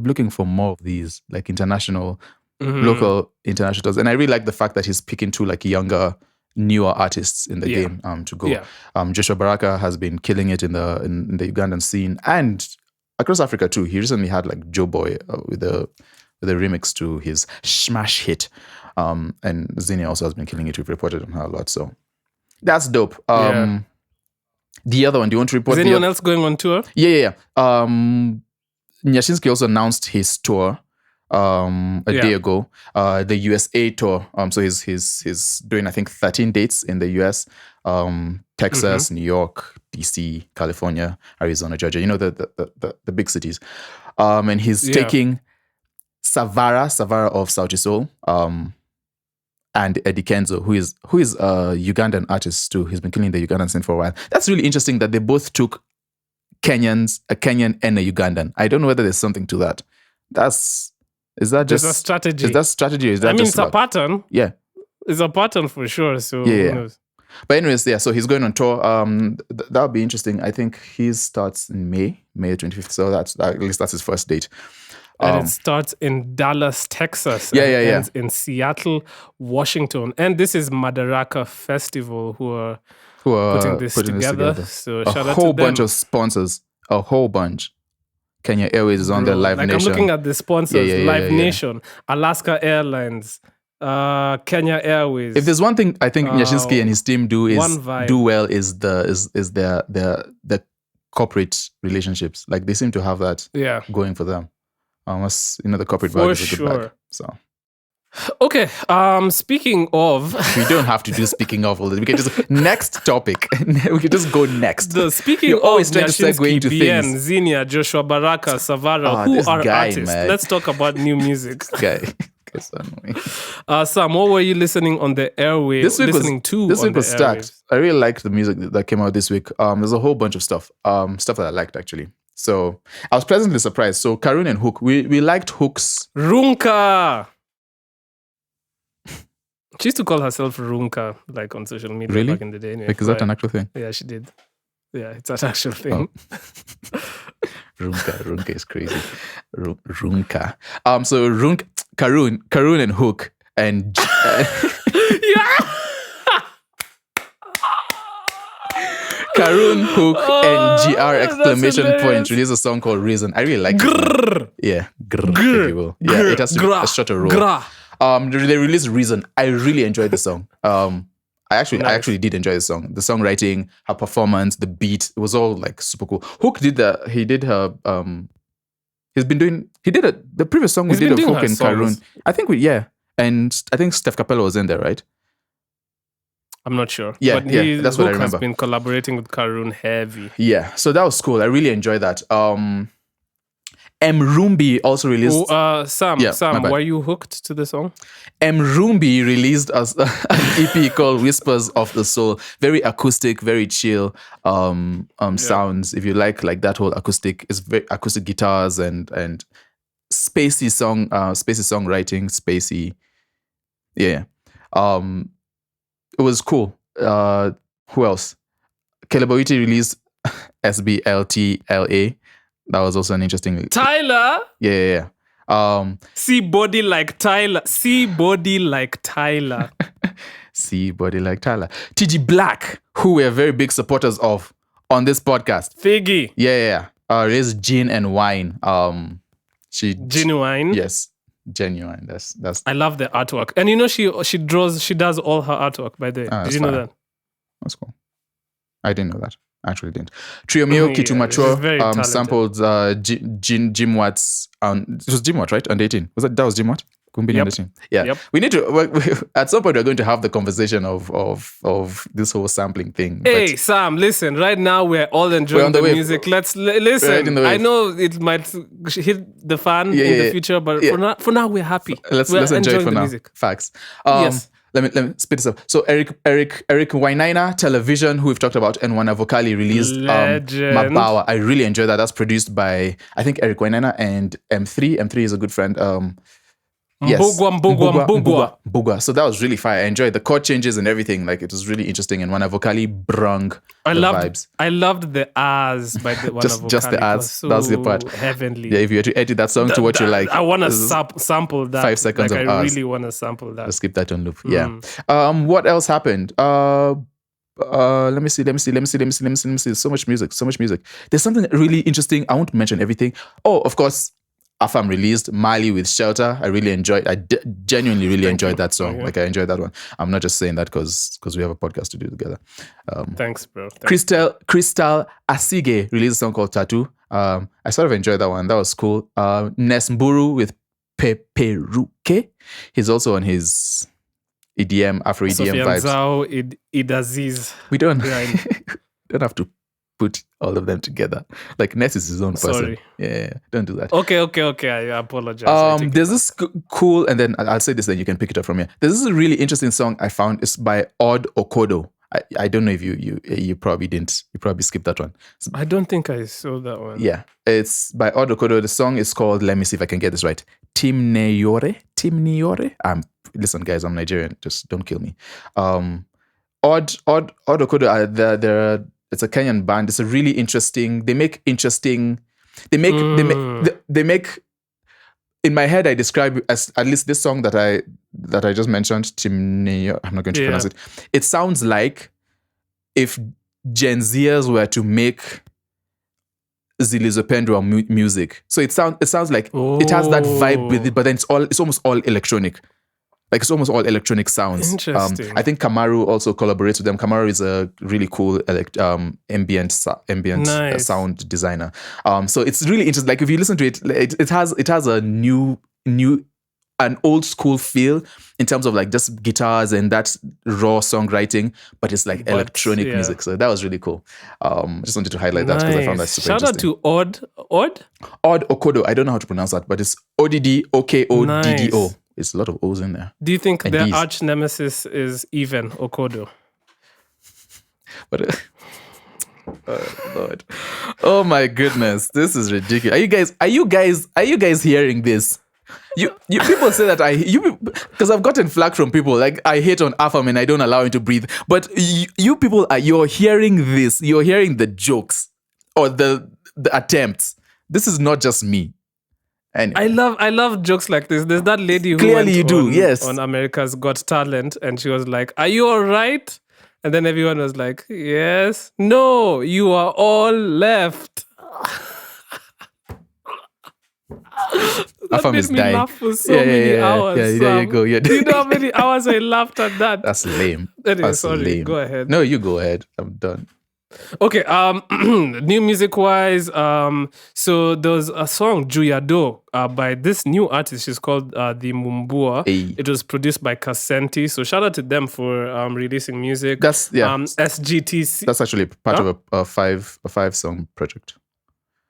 looking for more of these like international, local international tours, and I really like the fact that he's picking two like younger, newer artists in the game to go. Yeah. Joshua Baraka has been killing it in the Ugandan scene and across Africa too. He recently had like Joe Boy with a remix to his smash hit. And Xenia also has been killing it. We've reported on her a lot, so that's dope. The other one, do you want to report? Is anyone else going on tour? Yeah. Nyashinsky also announced his tour a day ago, the USA tour. So he's doing I think 13 dates in the US, Texas, New York, DC, California, Arizona, Georgia. You know the big cities. And he's taking Savara of Sauti Sol, and Eddie Kenzo, who is a Ugandan artist too. He's been killing the Ugandan scene for a while. That's really interesting that they both took Kenyans, a Kenyan and a Ugandan. I don't know whether there's something to that. Is that just a strategy? Is that strategy? Or is that I mean, it's a pattern. Yeah, it's a pattern for sure. So yeah. Who knows? But anyways, yeah. So he's going on tour. That'll be interesting. I think he starts in May 25th. So that's at least that's his first date. And it starts in Dallas, Texas. Yeah. Ends in Seattle, Washington. And this is Madaraka Festival who are putting this together. So shout out to them. A whole bunch of sponsors. A whole bunch. Kenya Airways is on there. Live like Nation. I'm looking at the sponsors: Yeah, Live Nation, Alaska Airlines, Kenya Airways. If there's one thing I think Nyashinsky and his team do well is their corporate relationships. Like they seem to have that going for them. The corporate bag is a good bag. So. Okay. Speaking of, we don't have to do speaking of all this. We can just next topic. We can just go next. Speaking of always trying to segue into things. Zinnia, Joshua Baraka, Savara, who are artists? Man. Let's talk about new music. Guy. Sam, what were you listening on the airwaves? This week was stacked. I really liked the music that came out this week. There's a whole bunch of stuff that I liked actually. So I was pleasantly surprised. So Karun and Hook, we liked Hook's Runka. She used to call herself Runka, like on social media back in the day. Anyway. Like, is that an actual thing? Yeah, she did. Yeah, it's an actual thing. Oh. Runka is crazy. Runka. So Karun and Hook and Karun, Hook, and GR exclamation point released a song called Reason. I really like it. Yeah, if you will. Yeah, it has to be a shorter roll. They released Reason. I really enjoyed the song. I actually did enjoy the song. The songwriting, her performance, the beat, it was all like super cool. Hook did the previous song we did of Hook and Karun. I think and I think Steph Capello was in there, right? I'm not sure. Yeah, but that's what I remember. Hook has been collaborating with Karun heavy. Yeah, so that was cool. I really enjoyed that. Mrumbi also released... Sam, were you hooked to the song? Mrumbi released an EP called Whispers of the Soul. Very acoustic, very chill sounds. If you like that whole acoustic, it's very acoustic guitars and spacey songwriting, spacey. Yeah. It was cool. Who else? Kelebawiti released SBLTLA. That was also an interesting... Tyler? Yeah. See body like Tyler. See body like Tyler. See body like Tyler. TG Black, who we are very big supporters of on this podcast. Figgy. Yeah. Released Gin and Wine. Genuine? Yes. Genuine. That's. I love the artwork. And she does all her artwork, by the way. Did you know that? That's cool. I didn't know that. Actually didn't. Trio Mio Kitumacho sampled Jim Watt's it was Jim Watt, right? Under 18. That was Jim Watt? Yep. Yeah. Yep. We need to at some point we're going to have the conversation of this whole sampling thing. Hey Sam, listen, right now we're all enjoying the music. Let's listen. I know it might hit the fan in the future, but for now we're happy. Let's enjoy it for now. Music. Facts. Yes. Let me speed this up. So Eric Wainaina Television, who we've talked about, and Wana Vocali released Mabawa. I really enjoyed that. That's produced by I think Eric Wainaina and M3. M3 is a good friend. Yes. Mbugwa. So that was really fire. I enjoyed the chord changes and everything. Like it was really interesting. And Wana Vocali brung vibes. I loved the ahs by the Wana Vocali. Just the ahs. So that's the part. Heavenly. Yeah, if you had to edit that song to what you like. I want to sample that. 5 seconds like of I ahs. really want to sample that. Just keep that on loop. Yeah. What else happened? Let me see. So much music. There's something really interesting. I won't mention everything. Oh, of course. Afam released Mali with Shelter. I really enjoyed. Genuinely really enjoyed that song. Okay. Like I enjoyed that one. I'm not just saying that because we have a podcast to do together. Thanks, bro. Crystal Asige released a song called Tattoo. I sort of enjoyed that one. That was cool. Nesmburu with Peperuke. He's also on his EDM, Afro EDM vibes. Zao, Idaziz. We don't don't have to put all of them together. Like Ness is his own person. Sorry. Yeah, don't do that. Okay. I apologize. There's this cool, and then I'll say this, then you can pick it up from here. There's this really interesting song I found. It's by Odd Okodo. I don't know if you probably didn't. You probably skipped that one. I don't think I saw that one. Yeah, it's by Odd Okodo. The song is called, let me see if I can get this right, Timneyore. Listen, guys, I'm Nigerian. Just don't kill me. Odd Okodo. It's a Kenyan band. It's a really interesting. They make. In my head, I describe it as at least this song that I just mentioned. Timneyore. I'm not going to pronounce it. It sounds like if Gen Zers were to make Zilizopendwa music. So it sounds like it has that vibe with it, but then it's almost all electronic. Like it's almost all electronic sounds. Interesting. I think Kamaru also collaborates with them. Kamaru is a really cool ambient Nice. sound designer. So it's really interesting. Like if you listen to it, it has an old school feel in terms of like just guitars and that raw songwriting, but it's like electronic music. So that was really cool. Just wanted to highlight that because I found that super interesting. Shout out to Odd Okodo. I don't know how to pronounce that, but it's ODDOKODDO. Nice. It's a lot of O's in there. Do you think And their D's. arch nemesis is even Okodo? But oh Lord, oh my goodness, this is ridiculous. Are you guys hearing this? You people say that because I've gotten flack from people like I hate on Afam and I don't allow him to breathe. But you people you're hearing this. You're hearing the jokes or the attempts. This is not just me. And I love jokes like this. There's that lady who Clearly you do, yes. on America's Got Talent, and she was like, "Are you all right?" And then everyone was like, "Yes." No, you are all left. That Afam made is me dying. laugh for so many hours. Yeah, there you go. Yeah. Do you know how many hours I laughed at that? That's lame. Anyway, That's sorry. lame. Go ahead. No, you go ahead. I'm done. Okay, new music wise, so there was a song Juyado by this new artist. She's called the Mumbua. Hey. It was produced by Kasenti. So shout out to them for releasing music. That's SGTC. That's actually part of a five song project.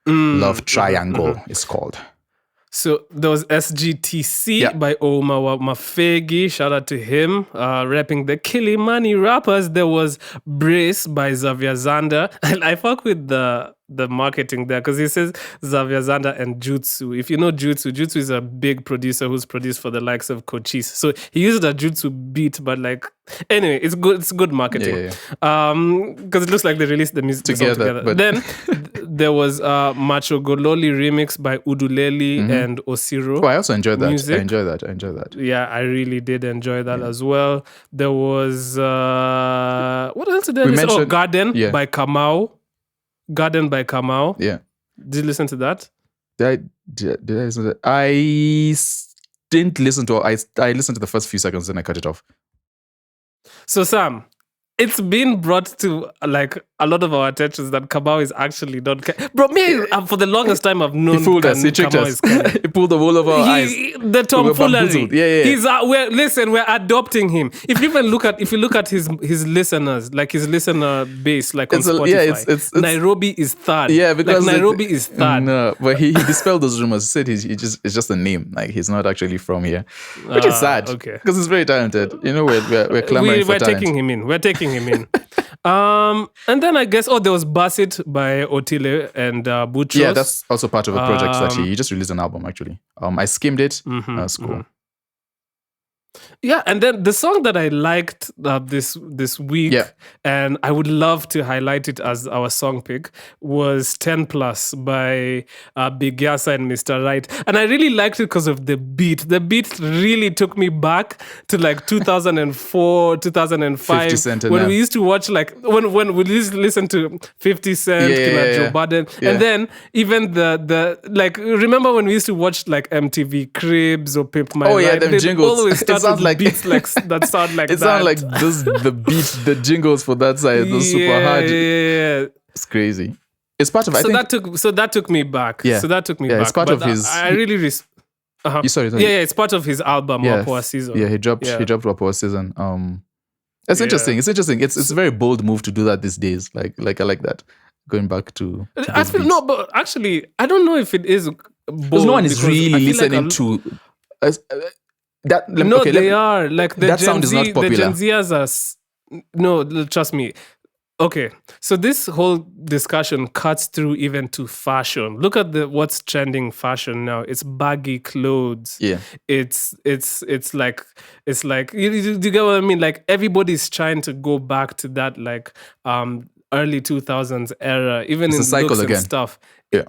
Love Triangle is called. So there was SGTC by Omawa Mafegi. Shout out to him. Rapping the Kilimani rappers. There was Brace by Xavier Zander. I fuck with the marketing there because he says Xavier Zander and Jutsu. If you know Jutsu is a big producer who's produced for the likes of Cochise. So he used a Jutsu beat, but like anyway, it's good. It's good marketing. Because it looks like they released the music together. But Then there was Macho Gololi remix by Uduleli and Osiro. Oh, I also enjoyed that. Music. I enjoy that. Yeah, I really did enjoy that as well. There was what else did I listen? mentioned- Garden by Kamau. Garden by Kamau. Yeah. Did you listen to that? Did I listen to that? Didn't listen to I listened to the first few seconds, then I cut it off. So Sam, it's been brought to like a lot of our attentions that Kamau is actually not. Bro, me for the longest time I've known. He fooled us. He tricked Kamau us. is Kenyan. He pulled the wool over our eyes. The tomfoolery. bamboozled. Yeah. He's we're adopting him. If you look at his listeners, like his listener base, like on Spotify, it's Nairobi is third. Yeah, because like Nairobi is third. No, but he dispelled those rumors. He said it's just a name. Like he's not actually from here, which is sad. Okay. Because he's very talented. You know, we're clamoring for We're talent. taking him in. We're taking him in. And then I guess there was Basit by Otile and Butchos. Yeah, that's also part of a project. Actually, he just released an album. Actually, I skimmed it. That's cool. Yeah, and then the song that I liked this week, and I would love to highlight it as our song pick, was 10 Plus by Big Yasa and Mr. Right. And I really liked it because of the beat. The beat really took me back to like 2004, 2005. 50 Cent when we used to watch like, when we used to listen to 50 Cent, Joe Budden. And then even the like, remember when we used to watch like MTV Cribs or Pimp My Ride? Them jingles. Always start sounds like beats like that sound like it that. sounds like the beats, the jingles for that side, those super hard. Yeah. It's crazy. It's part of. So that took me back. Yeah. So that took me back. It's part of his. I really. Sorry. Yeah, it's part of his album Wapua Season. Yeah, he dropped Wapua Season. It's interesting. It's interesting. It's a very bold move to do that these days. Like I like that. Going back to I feel no, but actually, I don't know if it is bold. Because no one is really listening to. That they are like the that Gen sound is not popular. The Gen Zers are no, trust me. Okay, so this whole discussion cuts through even to fashion. Look at what's trending fashion now. It's baggy clothes. Yeah, it's like you get what I mean? Like everybody's trying to go back to that like early 2000s era, even it's in a cycle looks again. and stuff. Yeah.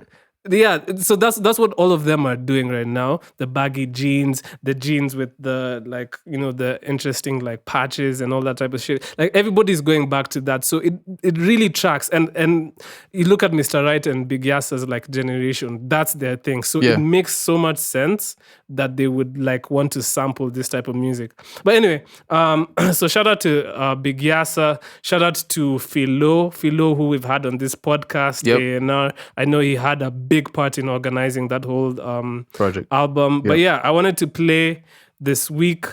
Yeah, so that's what all of them are doing right now. The baggy jeans, the jeans with the like, the interesting like patches and all that type of shit. Like everybody's going back to that. So it really tracks. And you look at Mr. Right and Big Yasa's like generation, that's their thing. So Yeah. it makes so much sense that they would like want to sample this type of music. But anyway, so shout out to Big Yasa, shout out to Philo, who we've had on this podcast. Yep. A&R. I know he had a big part in organizing that whole Project album. Yep. But yeah, I wanted to play this week.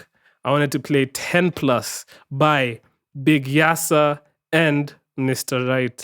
I wanted to play 10 Plus by Big Yasa and Mr. Right.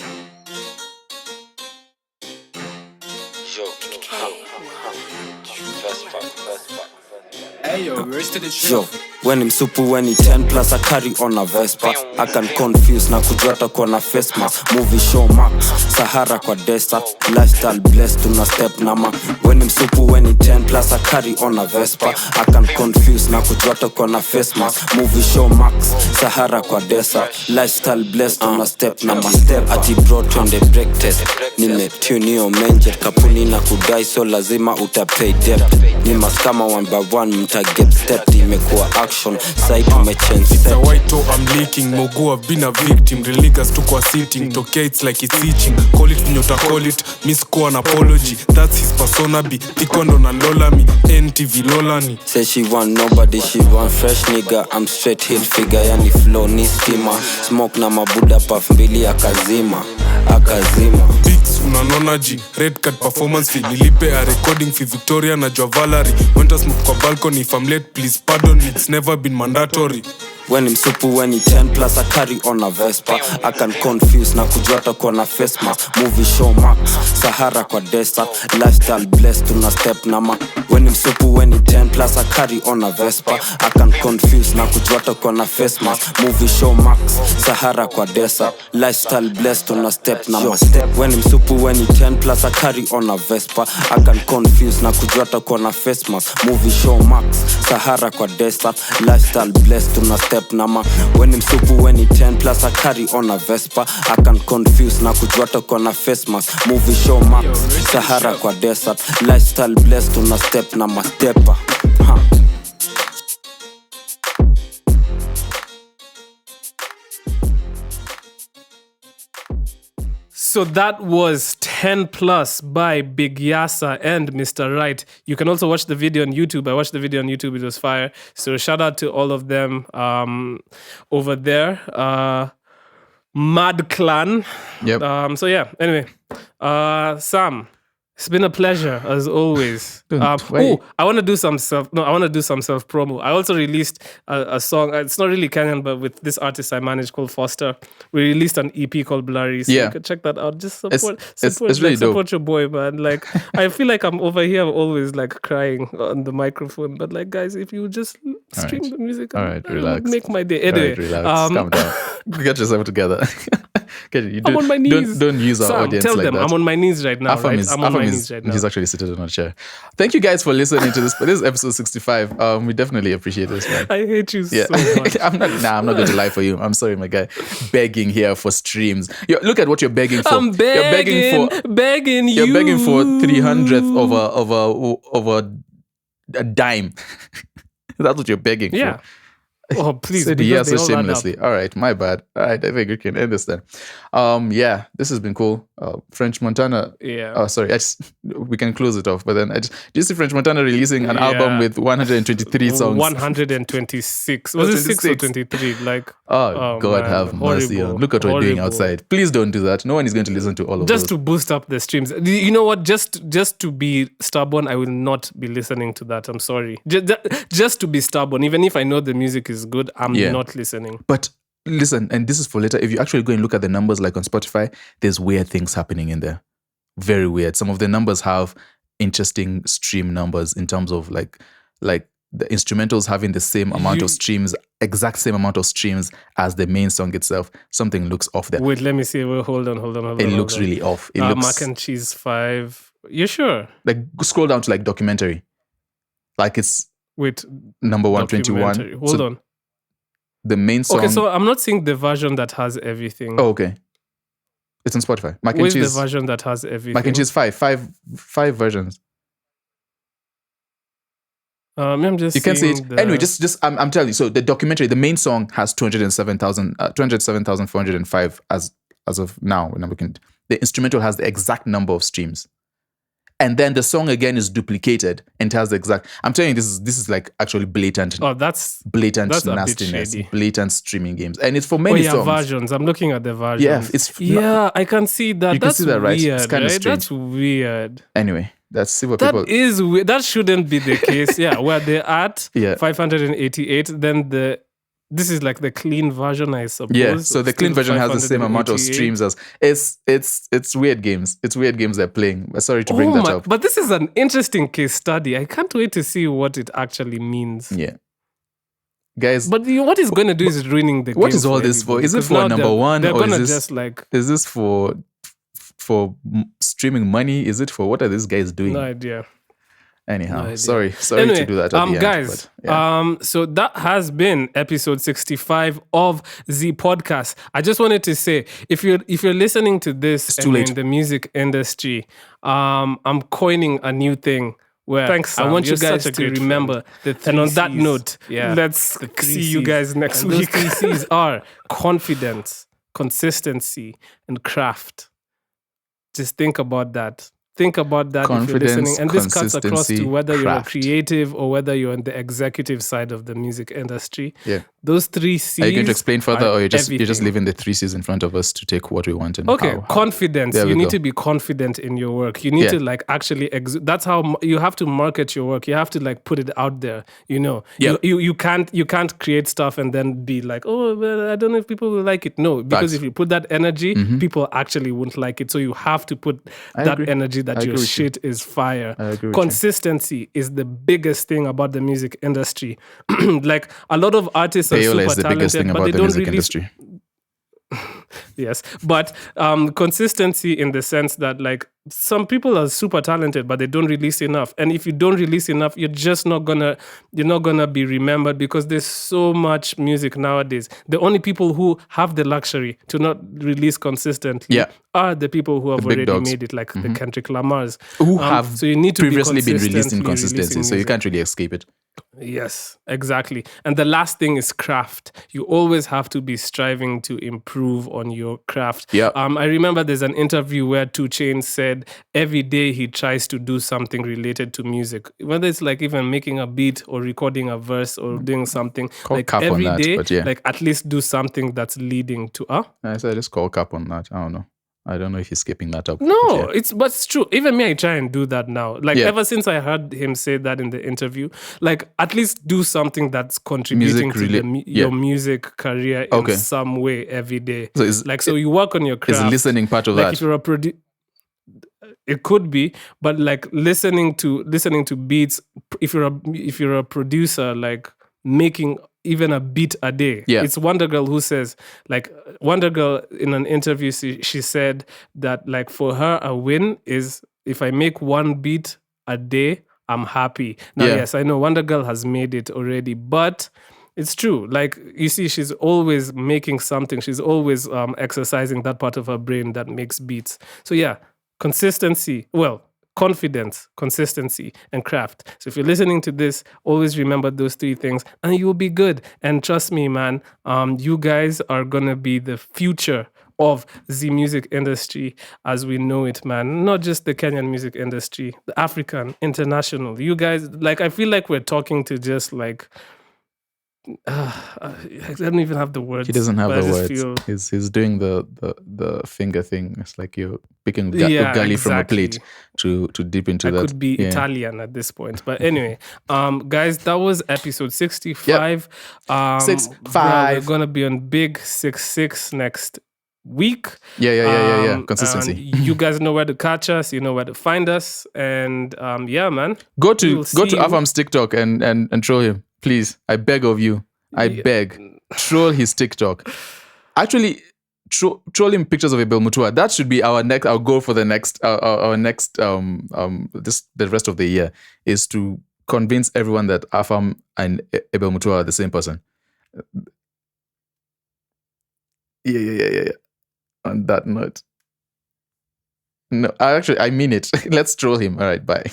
Yo, when him super when he 10 plus I carry on a Vespa. I can confuse na kujota kwa na face mask. Movie show max, Sahara kwa desert. Lifestyle blessed to na step nama. When him super when he 10 plus I carry on a Vespa. I can confuse na kujota kwa na face mask. Movie show max, Sahara kwa desert. Lifestyle blessed to na step nama. Step ati brought on the break test. Nime tune yo menje kapuni na kudai so lazima utapay debt. Nima kama one by one mta get stepped. Imekuwa action, side umechange It's set. a white toe, I'm leaking. Mogo, I've been a victim. Religas took a sitting. Tokay, it's like it's itching. Call it nyota, call it. Miss Ko an apology. That's his persona B. Tikondo na lola mi. NTV lola ni. Say she want nobody, she want fresh nigga. I'm straight hit figure, yani flow ni steamer. Smoke na mabuda puff mbili akazima. Beats unanona G. Red card performance fee. Nilipe a recording fee Victoria na Joa Valerie. Went to smoke kwa balcony. If I'm late, please pardon me. It's never been mandatory. When him super when he 10 plus I carry on a Vespa. I can confuse na kujota kwa na face mask. Movie show max, Sahara kwa desert. Lifestyle blessed tuna step nama. When him super when he 10 plus I carry on a Vespa. I can confuse na kujota kwa na face mask. Movie show max, Sahara kwa desert. Lifestyle blessed tuna step nama. When him super when he 10 plus I carry on a Vespa. I can confuse na kujota kwa na face mask. Movie show max, Sahara kwa desert. Lifestyle blessed tuna step nama. When him super when he 10 plus I carry on a Vespa. I can confuse na kujota kwa na face mask. Movie show max, Sahara kwa desert. Lifestyle blessed tuna step nama stepper. So that was 10 Plus by Big Yasa and Mr. Right. You can also watch the video on YouTube. I watched the video on YouTube. It was fire. So shout out to all of them over there. Mad Clan. Yep. So yeah, anyway. Sam, it's been a pleasure as always. I want to do some self promo. I also released a song. It's not really Kenyan, but with this artist I manage called Foster. We released an EP called Blurry. So you can check that out. Just support really support your boy, man. Like I feel like I'm over here always like crying on the microphone. But like guys, if you just stream the music, relax. Make my day. Anyway, relax. Calm down. Get yourself together. I'm on my knees. Don't use our Sam, audience tell like them that. I'm on my knees right now. I'm on my knees right now. He's actually seated on a chair. Thank you guys for listening to this. But this is episode 65. We definitely appreciate this, man. I hate you so much. I'm not going to lie for you. I'm sorry, my guy. Begging here for streams. Look at what you're begging for. I'm begging, you're begging you. You're begging for 300th of a dime. That's what you're begging for. Oh, please. Said yes so shamelessly. All right, my bad. All right, I think we can end this then. This has been cool. French Montana. Yeah. Oh, sorry. We can close it off. But then, do you see French Montana releasing an album with 123 songs? 126. Was it 6 or 23? Like, God man, have mercy. Look at what we're doing outside. Please don't do that. No one is going to listen to all of just those. To boost up the streams. You know what? Just to be stubborn, I will not be listening to that. I'm sorry. Just to be stubborn, even if I know the music is good, I'm not listening. But listen, and this is for later. If you actually go and look at the numbers, like on Spotify, there's weird things happening in there. Very weird. Some of the numbers have interesting stream numbers in terms of like the instrumentals having the same amount of streams, exact same amount of streams as the main song itself. Something looks off there. Wait, let me see. Well, hold on. It looks really off. It looks Mac and Cheese 5. You sure? Like scroll down to like documentary. Like it's number 121. Hold on. The main song. Okay, so I'm not seeing the version that has everything. Oh, okay. It's on Spotify. Mac and Where's the Cheese. version that has everything? Mac and Cheese 5 versions. I'm just You can see it. seeing Anyway, just I'm telling you. So the documentary, the main song has 207,405 as of now. When I'm looking, the instrumental has the exact number of streams, and then the song again is duplicated and it has the exact. I'm telling you, this is like actually blatant. Oh, that's a blatant bit nastiness, shady. blatant streaming games, and it's for many songs. Versions. I'm looking at the versions. Yeah, it's not, I can see that. you can That's see that, right? weird, It's kinda right? strange. That's weird. Anyway, let's see what That people. is weird. That shouldn't be the case. Yeah, where they're at 588, then this is like the clean version, I suppose. Yeah, so the clean version has the same amount of 588. streams as it's weird games. It's weird games they're playing. Sorry to bring that up. But this is an interesting case study. I can't wait to see what it actually means. Yeah, guys. But what it's going to do is ruining the game. What is all this for? Is it for number one, They're or going to is this just like is this for streaming money? Is it for what are these guys doing? no idea. Anyhow, idea. sorry Anyway, to do that. At the end, guys, but, yeah. so that has been episode 65 of the podcast. I just wanted to say, if you're listening to this too and late. in the music industry, I'm coining a new thing. Where Thanks, I Sam. want You're you guys such a to great remember the three And on that Cs. note, yeah, let's the three see you Cs. guys next And week. Those three C's are confidence, consistency, and craft. Just think about that. Think about that if you're Confidence, listening. And this cuts across to consistency, whether you're a craft. creative or whether you're on the executive side of the music industry. Yeah. Those three C's. Are you going to explain further, or you're just everything. leaving the 3 C's in front of us to take what we want and Okay, how? confidence. There we You need go. to be confident in your work. You need Yeah. to like actually that's how you have to market your work. You have to like put it out there, you know. Yeah. You can't create stuff and then be like, "Oh, well, I don't know if people will like it." No, because Facts. if you put that energy, people actually won't like it. So you have to put I that agree. energy that I your agree with you. shit is fire. I agree with you. Consistency is the biggest thing about the music industry. Like a lot of artists are Payola super is the biggest talented, thing but about they the don't music release industry. Yes, but consistency in the sense that like some people are super talented, but they don't release enough. And if you don't release enough, you're not gonna be remembered because there's so much music nowadays. The only people who have the luxury to not release consistently Yeah. are the people who have The big already dogs. made it, like the Kendrick Lamars, Who have so you need to previously be been released in consistently consistency, releasing so you music. can't really escape it. Yes, exactly. And the last thing is craft. You always have to be striving to improve on your craft. Yeah. I remember there's an interview where 2 Chainz said every day he tries to do something related to music, whether it's like even making a beat or recording a verse or doing something. Call like cap on every that, day, but yeah. like at least do something that's leading to I said just call cap on that. I don't know. I don't know if he's skipping that up. No, but yeah. but it's true. Even me, I try and do that now. Like Yeah. ever since I heard him say that in the interview, like at least do something that's contributing Music to your music career in Okay. some way every day. So is- Like so, you work on your Is craft. the listening part of like that? if you're a it could be, but like listening to beats. If you're a producer, like making even a beat a day. Yeah. It's Wonder Girl who says, like, Wonder Girl in an interview, she said that like for her a win is if I make one beat a day, I'm happy. Now, Yeah. yes, I know Wonder Girl has made it already, but it's true. Like you see, she's always making something. She's always exercising that part of her brain that makes beats. So yeah, consistency. Well, confidence, consistency, and craft. So if you're listening to this, always remember those 3 things and you will be good. And trust me, man, you guys are going to be the future of the music industry as we know it, man. Not just the Kenyan music industry, the African, international. You guys, like, I feel like we're talking to just like, I don't even have the words. He doesn't have but I the just words. feel- He's doing the finger thing. It's like you're picking Yeah, ugali from a exactly. plate to dip into I that. could be Yeah. Italian at this point. But anyway, guys, that was episode 65. Bro, 65. we're going to be on Big 66 next week. Yeah. Consistency. And you guys know where to catch us. You know where to find us. And yeah, man. Go to We'll see you. Afam's TikTok and troll him, please. I beg of you. I beg. Troll his TikTok. Actually, troll him pictures of Abel Mutua. That should be our goal for the next the rest of the year is to convince everyone that Afam and Abel Mutua are the same person. Yeah. On that note. No, I mean it. Let's troll him. All right, bye.